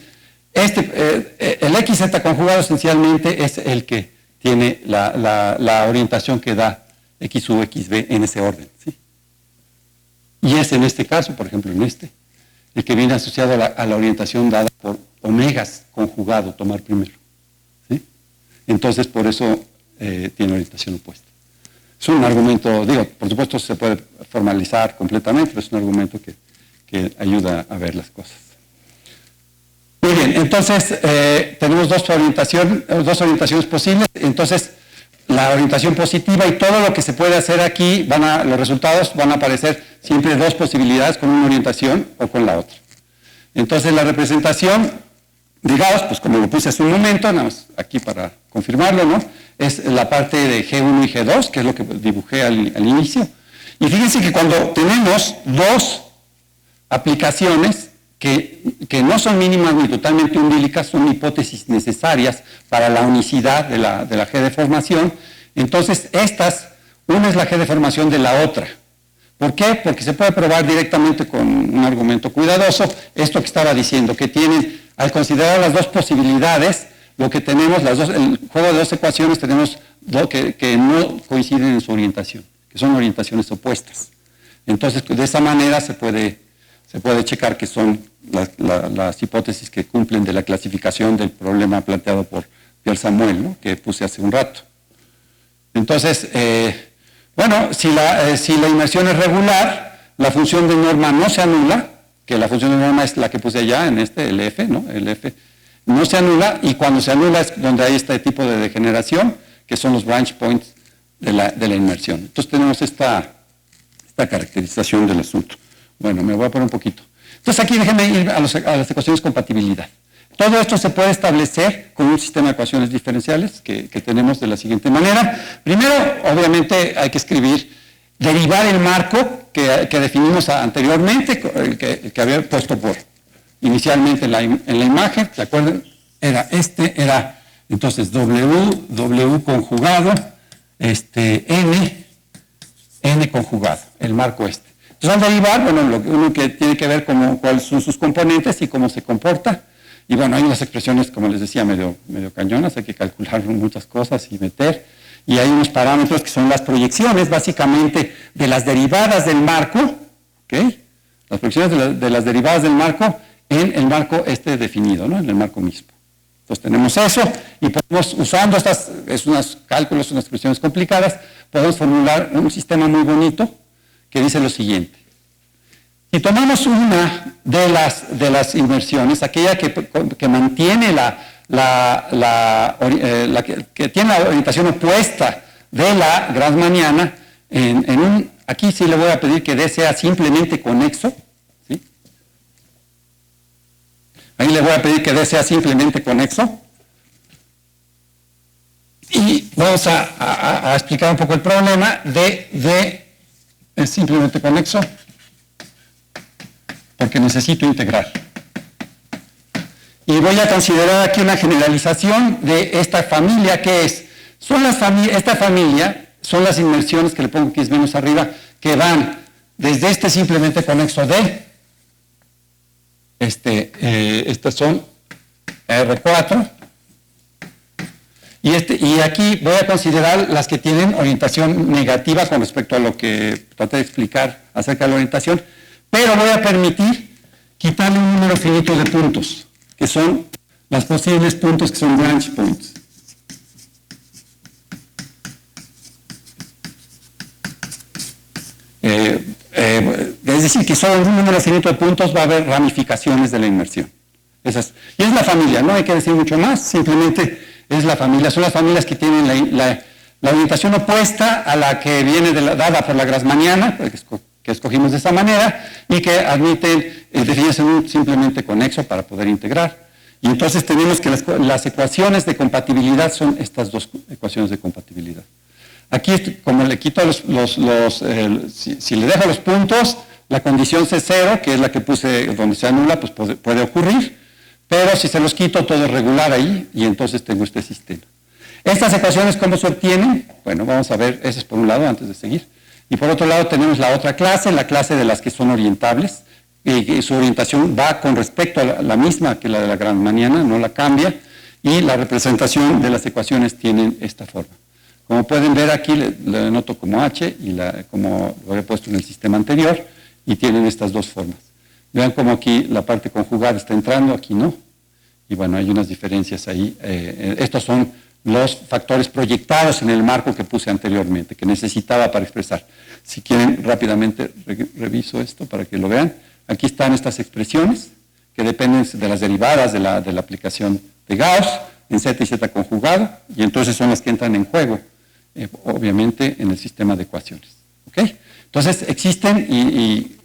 el XZ conjugado esencialmente es el que tiene la orientación que da XU, XB en ese orden, ¿sí? Y es en este caso, por ejemplo, el que viene asociado a la orientación dada por omegas conjugado, tomar primero, ¿sí? Entonces, por eso tiene orientación opuesta. Es un argumento, por supuesto se puede formalizar completamente, pero es un argumento que ayuda a ver las cosas. Muy bien, entonces tenemos dos orientaciones posibles. Entonces, la orientación positiva y todo lo que se puede hacer aquí, los resultados van a aparecer siempre dos posibilidades, con una orientación o con la otra. Entonces, la representación, digamos, pues como lo puse hace un momento, nada más aquí para confirmarlo, ¿no? Es la parte de G1 y G2, que es lo que dibujé al inicio. Y fíjense que cuando tenemos dos aplicaciones que no son mínimas ni totalmente umbilicas, son hipótesis necesarias para la unicidad de la G de formación. Entonces, una es la G de formación de la otra. ¿Por qué? Porque se puede probar directamente con un argumento cuidadoso esto que estaba diciendo, que tienen, al considerar las dos posibilidades, lo que tenemos, el juego de dos ecuaciones, tenemos que no coinciden en su orientación, que son orientaciones opuestas. Entonces, de esa manera se puede checar que son las hipótesis que cumplen de la clasificación del problema planteado por Pierre Samuel, ¿no? Que puse hace un rato. Entonces, si la inmersión es regular, la función de norma no se anula, que la función de norma es la que puse allá en el F, ¿no? El F no se anula, y cuando se anula es donde hay este tipo de degeneración, que son los branch points de la inmersión. Entonces tenemos esta caracterización del asunto. Bueno, me voy a poner un poquito. Entonces aquí déjenme ir a las ecuaciones de compatibilidad. Todo esto se puede establecer con un sistema de ecuaciones diferenciales que tenemos de la siguiente manera. Primero, obviamente, hay que escribir, derivar el marco que definimos anteriormente, que había puesto inicialmente en la imagen, ¿se acuerdan? Era entonces W conjugado, N conjugado, el marco este. Entonces, al derivar, bueno, lo uno que tiene que ver cuáles son sus componentes y cómo se comporta. Y bueno, hay unas expresiones, como les decía, medio cañonas, hay que calcular muchas cosas y meter. Y hay unos parámetros que son las proyecciones, básicamente, de las derivadas del marco, ¿ok? Las proyecciones de las derivadas del marco en el marco definido, ¿no? En el marco mismo. Entonces tenemos eso, y podemos, usando unos cálculos, unas expresiones complicadas, podemos formular un sistema muy bonito que dice lo siguiente. Si tomamos una de las inversiones, aquella que mantiene que tiene la orientación opuesta de la Grassmanniana, aquí sí le voy a pedir que D sea simplemente conexo, ¿sí? Ahí le voy a pedir que D sea simplemente conexo. Y vamos a explicar un poco el problema. D es simplemente conexo, porque necesito integrar. Y voy a considerar aquí una generalización de esta familia, que es, esta familia son las inmersiones que le pongo aquí menos arriba, que van desde simplemente conexo D, estas son R4, y aquí voy a considerar las que tienen orientación negativa con respecto a lo que traté de explicar acerca de la orientación, pero voy a permitir quitarle un número finito de puntos, que son los posibles puntos que son branch points. Es decir, que solo un número finito de puntos va a haber ramificaciones de la inmersión. Y es la familia, no hay que decir mucho más, simplemente es la familia. Son las familias que tienen la orientación opuesta a la que viene dada por la Grassmanniana, que escogimos de esa manera, y que admiten definirse un simplemente conexo para poder integrar. Y entonces tenemos que las ecuaciones de compatibilidad son estas dos ecuaciones de compatibilidad. Aquí, como le quito si le dejo los puntos, la condición C0, que es la que puse donde se anula, pues puede ocurrir, pero si se los quito, todo es regular ahí, y entonces tengo este sistema. Estas ecuaciones, ¿cómo se obtienen? Bueno, vamos a ver, ese es por un lado, antes de seguir. Y por otro lado tenemos la otra clase, la clase de las que son orientables, y su orientación va con respecto a la misma que la de la Grassmanniana, no la cambia, y la representación de las ecuaciones tienen esta forma. Como pueden ver aquí, le denoto como H, y como lo había puesto en el sistema anterior, y tienen estas dos formas. Vean cómo aquí la parte conjugada está entrando, aquí no, y bueno, hay unas diferencias ahí. Estos son los factores proyectados en el marco que puse anteriormente, que necesitaba para expresar. Si quieren, rápidamente reviso esto para que lo vean. Aquí están estas expresiones que dependen de las derivadas de la aplicación de Gauss en Z y Z conjugado, y entonces son las que entran en juego, obviamente, en el sistema de ecuaciones. ¿Okay? Entonces, existen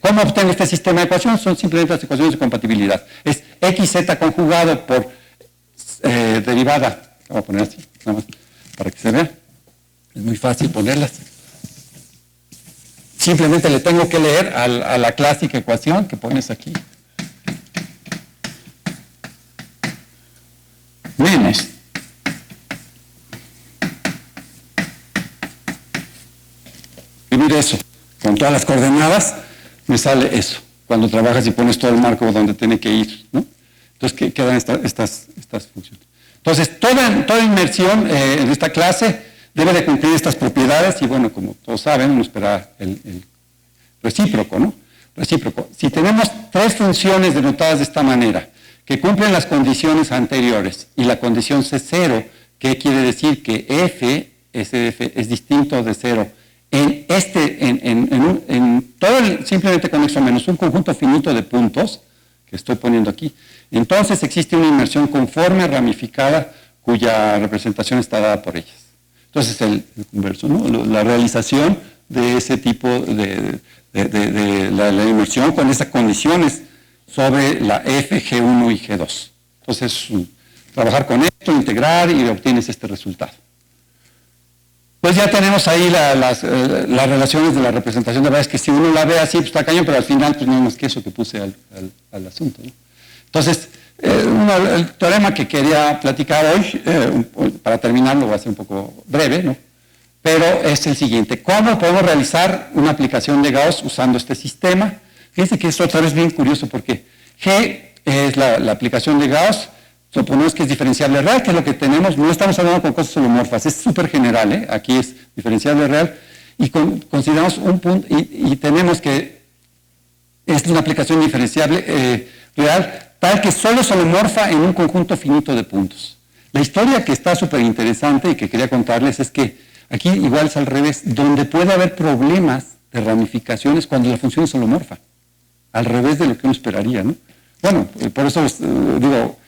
¿cómo obtengo este sistema de ecuaciones? Son simplemente las ecuaciones de compatibilidad. Es XZ conjugado por derivada. Voy a poner así, nada más, para que se vea. Es muy fácil ponerlas. Simplemente le tengo que leer a la clásica ecuación que pones aquí. Menos. Escribir eso. Con todas las coordenadas me sale eso. Cuando trabajas y pones todo el marco donde tiene que ir, ¿no? Entonces quedan estas funciones. Entonces, toda inmersión en esta clase debe de cumplir estas propiedades y bueno, como todos saben, uno espera el recíproco, ¿no? Recíproco. Si tenemos tres funciones denotadas de esta manera, que cumplen las condiciones anteriores y la condición C0, que quiere decir que F es distinto de 0, en todo simplemente conexo menos un conjunto finito de puntos, que estoy poniendo aquí, entonces existe una inmersión conforme ramificada cuya representación está dada por ellas. Entonces, el converso, ¿no? La realización de ese tipo de la inmersión con esas condiciones sobre la F, G1 y G2. Entonces, trabajar con esto, integrar y obtienes este resultado. Pues ya tenemos ahí las relaciones de la representación de variables, que si uno la ve así, pues está cañón, pero al final pues no es más que eso que puse al asunto, ¿no? Entonces, el teorema que quería platicar hoy, para terminarlo va a ser un poco breve, ¿no? Pero es el siguiente: ¿cómo podemos realizar una aplicación de Gauss usando este sistema? Fíjense que esto otra vez es bien curioso porque G es la aplicación de Gauss. Suponemos que es diferenciable real, que es lo que tenemos. No estamos hablando con cosas holomorfas, es súper general, Aquí es diferenciable real, y consideramos un punto, y tenemos que esta es una aplicación diferenciable real, tal que solo es holomorfa en un conjunto finito de puntos. La historia que está súper interesante y que quería contarles es que aquí igual es al revés, donde puede haber problemas de ramificaciones cuando la función es holomorfa, al revés de lo que uno esperaría, ¿no? Bueno, por eso digo,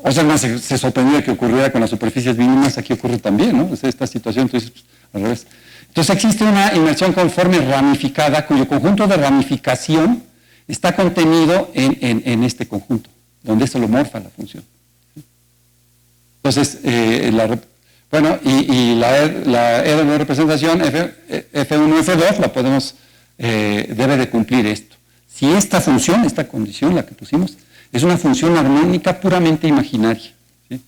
Osserman se sorprendió de que ocurriera con las superficies mínimas, aquí ocurre también, ¿no? Es esta situación, entonces, pues, al revés. Entonces existe una inmersión conforme ramificada, cuyo conjunto de ramificación está contenido en este conjunto, donde es holomorfa la función. Entonces, bueno, y la E de representación, F1, F2, la podemos, debe de cumplir esto. Si esta función, esta condición, la que pusimos, es una función armónica puramente imaginaria, ¿sí?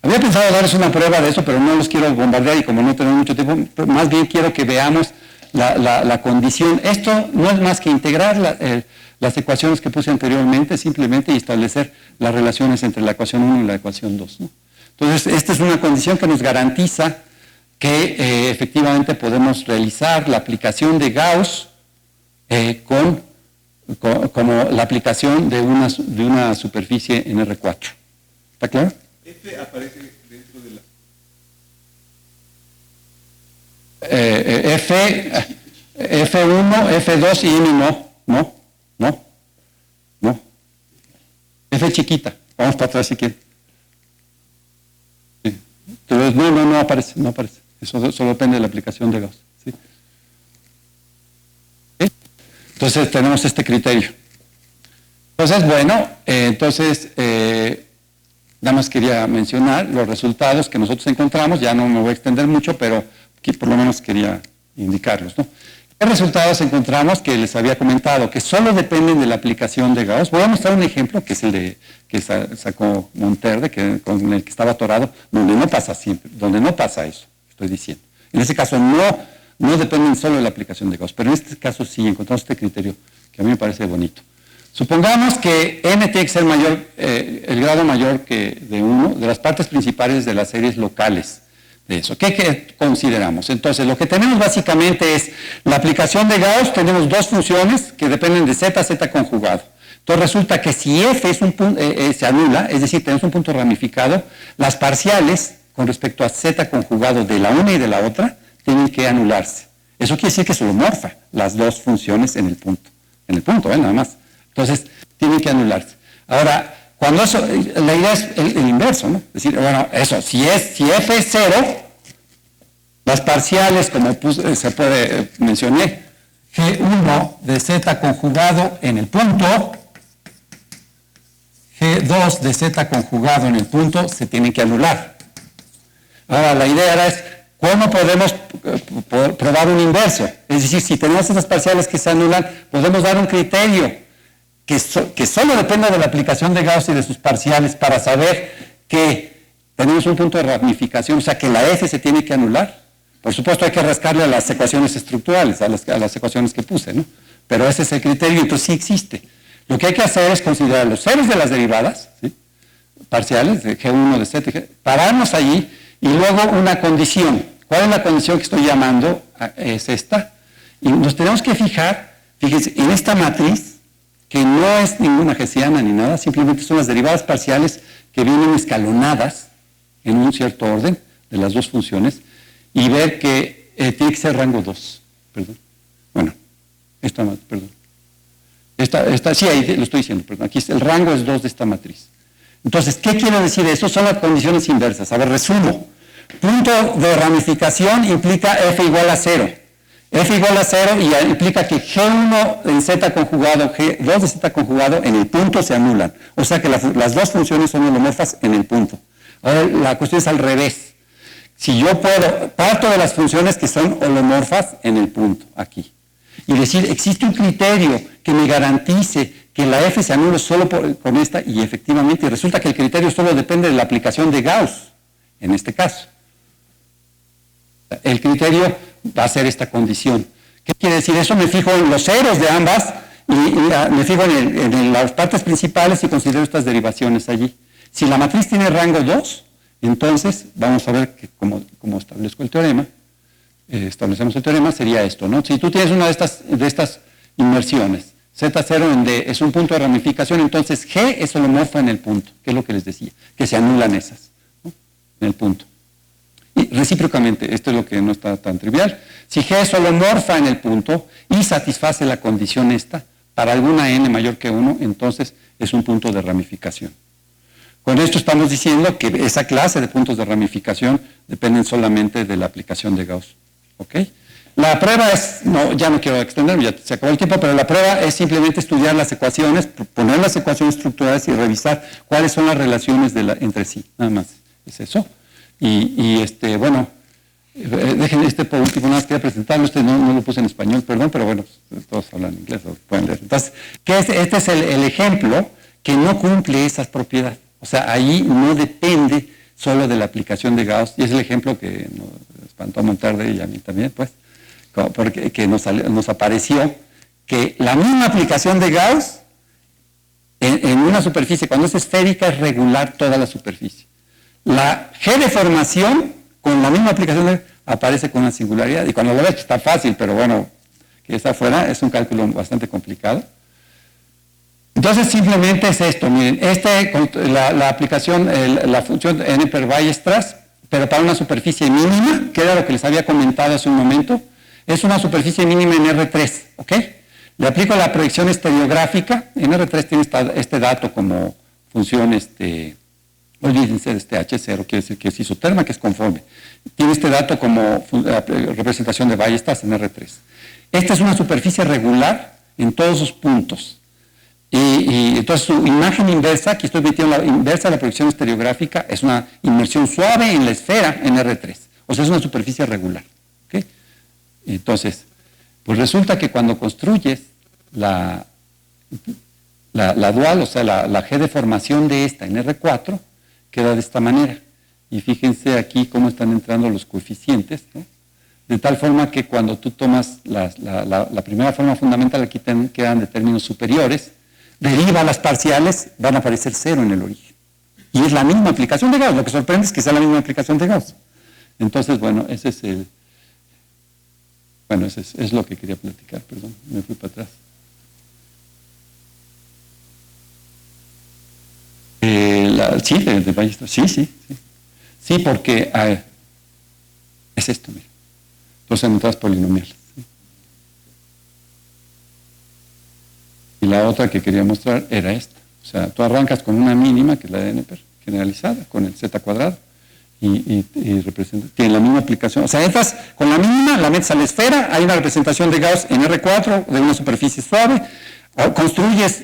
Había pensado darles una prueba de eso, pero no los quiero bombardear y como no tenemos mucho tiempo, más bien quiero que veamos la condición. Esto no es más que integrar las ecuaciones que puse anteriormente, simplemente, y establecer las relaciones entre la ecuación 1 y la ecuación 2, ¿no? Entonces, esta es una condición que nos garantiza que efectivamente podemos realizar la aplicación de Gauss como la aplicación de una superficie en R4. ¿Está claro? F aparece dentro de la... F1, F2 y N no. F chiquita. Vamos para atrás si quieren. Sí. Entonces, no aparece. Eso solo depende de la aplicación de Gauss. ¿Sí? Entonces tenemos este criterio. Entonces, bueno, nada más quería mencionar los resultados que nosotros encontramos. Ya no me voy a extender mucho, pero aquí por lo menos quería indicarlos, ¿no? ¿Qué resultados encontramos? Que les había comentado, que solo dependen de la aplicación de Gauss. Voy a mostrar un ejemplo, que es el que sacó Monterde, con el que estaba atorado, donde no pasa siempre, donde no pasa eso, estoy diciendo. En ese caso no dependen solo de la aplicación de Gauss, pero en este caso sí encontramos este criterio que a mí me parece bonito. Supongamos que n tiene que ser mayor, el grado mayor que de 1 de las partes principales de las series locales de eso. ¿Qué consideramos? Entonces, lo que tenemos básicamente es la aplicación de Gauss. Tenemos dos funciones que dependen de z conjugado. Entonces, resulta que si f es un punto, se anula, es decir, tenemos un punto ramificado, las parciales con respecto a z conjugado de la una y de la otra tienen que anularse. Eso quiere decir que es holomorfa las dos funciones en el punto. Nada más. Entonces, tienen que anularse. Ahora, cuando eso, la idea es el inverso, ¿no? Es decir, bueno, eso, si f es 0, las parciales, como mencioné, G1 de z conjugado en el punto, G2 de z conjugado en el punto, se tienen que anular. Ahora, la idea ahora es, ¿cómo podemos probar un inverso? Es decir, si tenemos esas parciales que se anulan, podemos dar un criterio que solo depende de la aplicación de Gauss y de sus parciales para saber que tenemos un punto de ramificación, o sea que la F se tiene que anular. Por supuesto hay que rascarle a las ecuaciones estructurales, a las ecuaciones que puse, ¿no? Pero ese es el criterio, entonces sí existe. Lo que hay que hacer es considerar los ceros de las derivadas, ¿sí? Parciales de G1 de Z, pararnos allí y luego una condición. ¿Cuál es la condición que estoy llamando? Es esta. Y nos tenemos que fijar, fíjense, en esta matriz, que no es ninguna hessiana ni nada, simplemente son las derivadas parciales que vienen escalonadas en un cierto orden de las dos funciones, y ver que tiene que ser rango 2. Perdón. Bueno, sí, ahí lo estoy diciendo, perdón. Aquí el rango es 2 de esta matriz. Entonces, ¿qué quiere decir eso? Son las condiciones inversas. A ver, resumo. Punto de ramificación implica f igual a 0. F igual a 0 y implica que G1 en Z conjugado, G2 de Z conjugado en el punto se anulan. O sea que las dos funciones son holomorfas en el punto. Ahora la cuestión es al revés. Si yo parto de las funciones que son holomorfas en el punto, aquí. Y decir, existe un criterio que me garantice que la F se anula solo con esta, y efectivamente resulta que el criterio solo depende de la aplicación de Gauss, en este caso. El criterio va a ser esta condición. ¿Qué quiere decir? Eso me fijo en los ceros de ambas y me fijo en las partes principales y considero estas derivaciones allí. Si la matriz tiene rango 2, entonces vamos a ver que como establezco el teorema, establecemos el teorema, sería esto, ¿no? Si tú tienes una de estas inmersiones, Z0 en D es un punto de ramificación, entonces G es holomorfa en el punto, que es lo que les decía, que se anulan esas, ¿no? En el punto. Y recíprocamente, esto es lo que no está tan trivial. Si G es holomorfa en el punto y satisface la condición esta, para alguna n mayor que 1, entonces es un punto de ramificación. Con esto estamos diciendo que esa clase de puntos de ramificación dependen solamente de la aplicación de Gauss. ¿Ok? La prueba es, ya no quiero extenderme, ya se acabó el tiempo, pero la prueba es simplemente estudiar las ecuaciones, poner las ecuaciones estructurales y revisar cuáles son las relaciones entre sí. Nada más, es eso. Bueno, dejen por último, nada más quería presentarlo, no lo puse en español, perdón, pero bueno, todos hablan inglés, lo pueden leer. Entonces, este es el ejemplo que no cumple esas propiedades. O sea, ahí no depende solo de la aplicación de Gauss, y es el ejemplo que nos espantó a Montarde y a mí también, pues, porque que nos apareció que la misma aplicación de Gauss en una superficie, cuando es esférica, es regular toda la superficie. La G de formación, con la misma aplicación, aparece con una singularidad, y cuando lo ves está fácil, pero bueno, que está afuera, es un cálculo bastante complicado. Entonces simplemente es esto, miren, la aplicación, la función n per Weierstrass, pero para una superficie mínima, que era lo que les había comentado hace un momento, es una superficie mínima en R3, ¿ok? Le aplico la proyección estereográfica, en R3 tiene este dato como función, olvídense de este H0, quiere decir que es isoterma, que es conforme. Tiene este dato como representación de Weierstrass en R3. Esta es una superficie regular en todos sus puntos. Y entonces su imagen inversa, aquí estoy metiendo la inversa de la proyección estereográfica, es una inmersión suave en la esfera en R3. O sea, es una superficie regular. ¿Okay? Entonces, pues resulta que cuando construyes la dual, o sea, la G de formación de esta en R4, queda de esta manera. Y fíjense aquí cómo están entrando los coeficientes, ¿no? De tal forma que cuando tú tomas la primera forma fundamental, aquí quedan de términos superiores, deriva las parciales, van a aparecer 0 en el origen. Y es la misma aplicación de Gauss. Lo que sorprende es que sea la misma aplicación de Gauss. Entonces, bueno, ese es es lo que quería platicar. Perdón, me fui para atrás. Sí, de Weierstrass. Sí. Sí, porque es esto, mira. Dos entradas polinomiales. Y la otra que quería mostrar era esta. O sea, tú arrancas con una mínima, que es la de Neper, generalizada, con el z cuadrado, y tiene la misma aplicación. O sea, entras con la mínima, la metes a la esfera, hay una representación de Gauss en R4, de una superficie suave, construyes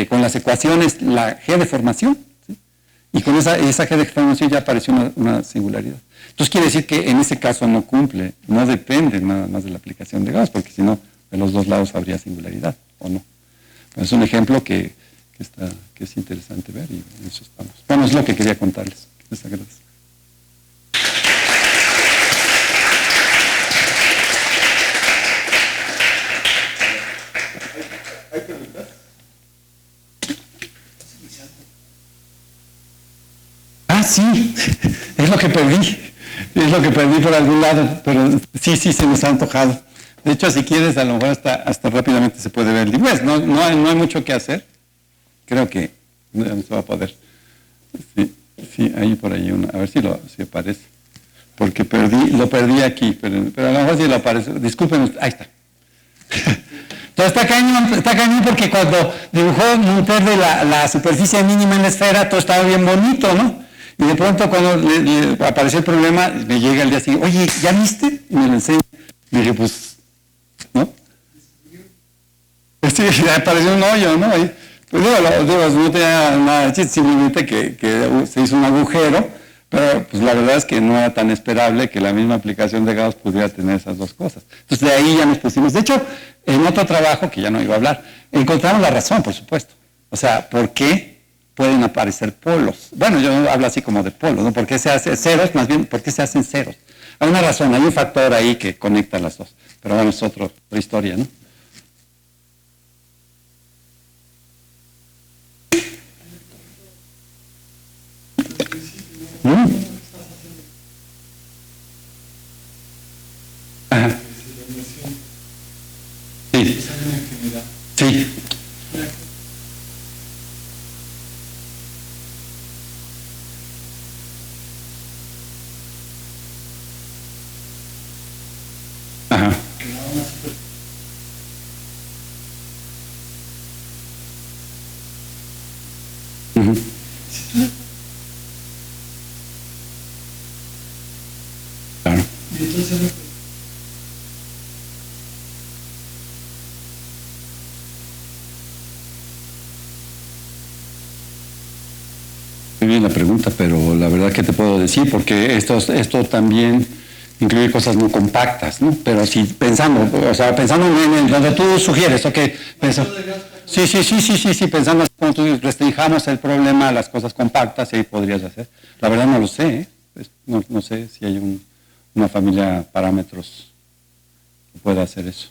con las ecuaciones la G de formación, ¿sí? Y con esa G de formación ya apareció una singularidad. Entonces quiere decir que en ese caso no cumple, no depende nada más de la aplicación de Gauss, porque si no, de los dos lados habría singularidad, ¿o no? Pero es un ejemplo que es interesante ver, y en eso estamos. Bueno, es lo que quería contarles. Les agradezco. ¿Hay preguntas? Ah, sí, es lo que perdí. Es lo que perdí por algún lado, pero sí, se nos ha antojado. De hecho, si quieres, a lo mejor hasta rápidamente se puede ver el libro. No hay mucho que hacer. Creo que no se va a poder. Sí, hay por ahí una. A ver si aparece. Porque lo perdí aquí, pero a lo mejor sí lo aparece. Disculpen, ahí está. Entonces está cañón porque cuando dibujó Montarde la superficie mínima en la esfera, todo estaba bien bonito, ¿no? Y de pronto cuando le apareció el problema, me llega el día siguiente, oye, ¿ya viste? Y me lo enseña. Dije, pues, ¿no? Sí, pareció un hoyo, ¿no? Y, pues no tenía nada de chiste, simplemente que se hizo un agujero, pero pues la verdad es que no era tan esperable que la misma aplicación de Gauss pudiera tener esas dos cosas. Entonces de ahí ya nos pusimos. De hecho, en otro trabajo, que ya no iba a hablar, encontramos la razón, por supuesto. O sea, ¿por qué pueden aparecer polos? Bueno, yo hablo así como de polos, ¿no? ¿Por qué se hacen ceros? Más bien, ¿por qué se hacen ceros? Hay una razón, hay un factor ahí que conecta las dos. Pero bueno, es otra historia, ¿no? Ajá. Sí. Sí. Ajá. Ujú. Claro. Muy bien la pregunta, pero la verdad que te puedo decir, porque esto también incluye cosas muy compactas, ¿no? Pero si pensando, o sea, pensando en donde tú sugieres, ok, sí, pensando cuando tú restringamos el problema a las cosas compactas, ahí podrías hacer. La verdad no lo sé, ¿eh? No sé si hay una familia de parámetros que pueda hacer eso.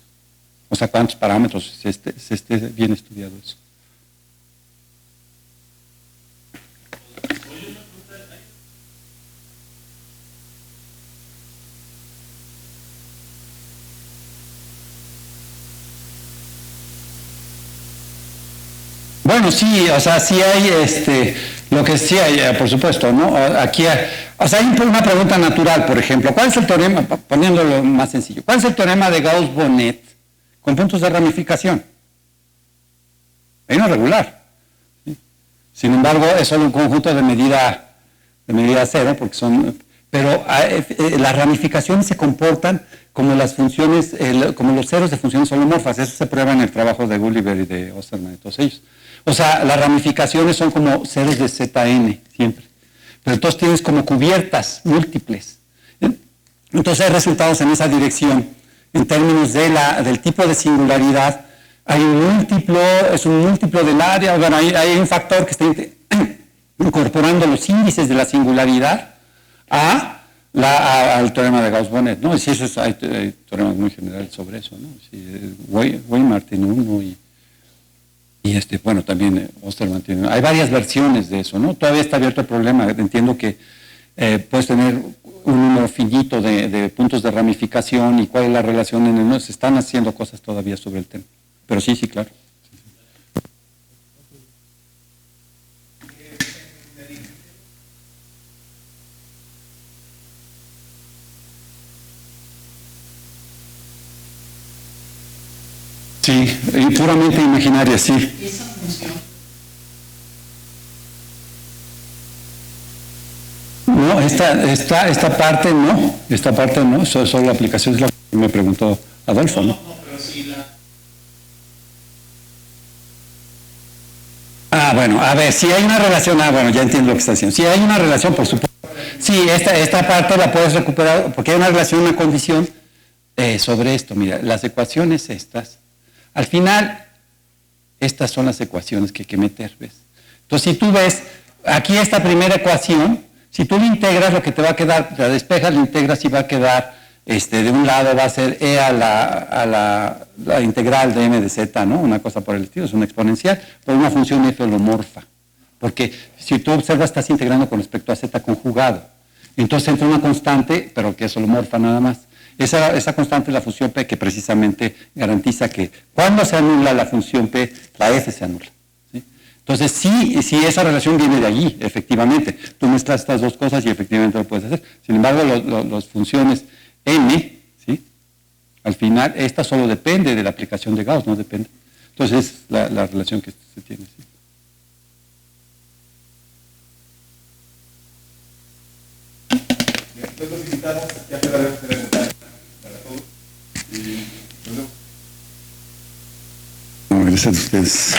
O sea, ¿cuántos parámetros se esté bien estudiado eso? Bueno, sí, o sea, sí hay, lo que sí hay, por supuesto, ¿no? Aquí hay, o sea, hay una pregunta natural, por ejemplo, ¿cuál es el teorema, poniéndolo más sencillo, cuál es el teorema de Gauss-Bonnet con puntos de ramificación? Hay uno regular. ¿Sí? Sin embargo, es solo un conjunto de medida cero, porque pero las ramificaciones se comportan como las funciones, como los ceros de funciones holomorfas. Eso se prueba en el trabajo de Gulliver y de Osterman y todos ellos. O sea, las ramificaciones son como ceros de Zn siempre. Pero entonces tienes como cubiertas múltiples. Entonces hay resultados en esa dirección. En términos del tipo de singularidad, hay es un múltiplo del área. Bueno, hay un factor que está incorporando los índices de la singularidad al teorema de Gauss-Bonnet, ¿no? Y sí, hay teoremas muy generales sobre eso, ¿no? Sí, Weimar tiene uno y bueno, también Osterman tiene uno. Hay varias versiones de eso, ¿no? Todavía está abierto el problema. Entiendo que puedes tener un número finito de puntos de ramificación y cuál es la relación en el... Se están haciendo cosas todavía sobre el tema. Pero sí, claro. Sí, puramente imaginaria, sí. Esa función. No, esta parte no, solo la aplicación es la que me preguntó Adolfo, ¿no? No, pero sí la... Bueno, a ver, si hay una relación, bueno, ya entiendo lo que está diciendo. Si hay una relación, por supuesto. Sí, esta parte la puedes recuperar, porque hay una relación, una condición sobre esto. Mira, las ecuaciones estas, al final, estas son las ecuaciones que hay que meter, ¿ves? Entonces, si tú ves, aquí esta primera ecuación, si tú la integras, lo que te va a quedar, la despejas, la integras y va a quedar, de un lado va a ser e a la integral de m de z, ¿no? Una cosa por el estilo, es una exponencial, por una función f holomorfa. Porque si tú observas, estás integrando con respecto a z conjugado. Entonces entra una constante, pero que es holomorfa nada más. Esa constante es la función p, que precisamente garantiza que cuando se anula la función p, la f se anula. ¿Sí? Entonces, sí, esa relación viene de allí, efectivamente. Tú mezclas estas dos cosas y efectivamente lo puedes hacer. Sin embargo, las funciones m, ¿sí? Al final, esta solo depende de la aplicación de Gauss, no depende. Entonces, es la relación que se tiene. ¿Sí? Después los invitamos aquí a para todos. regresan ustedes.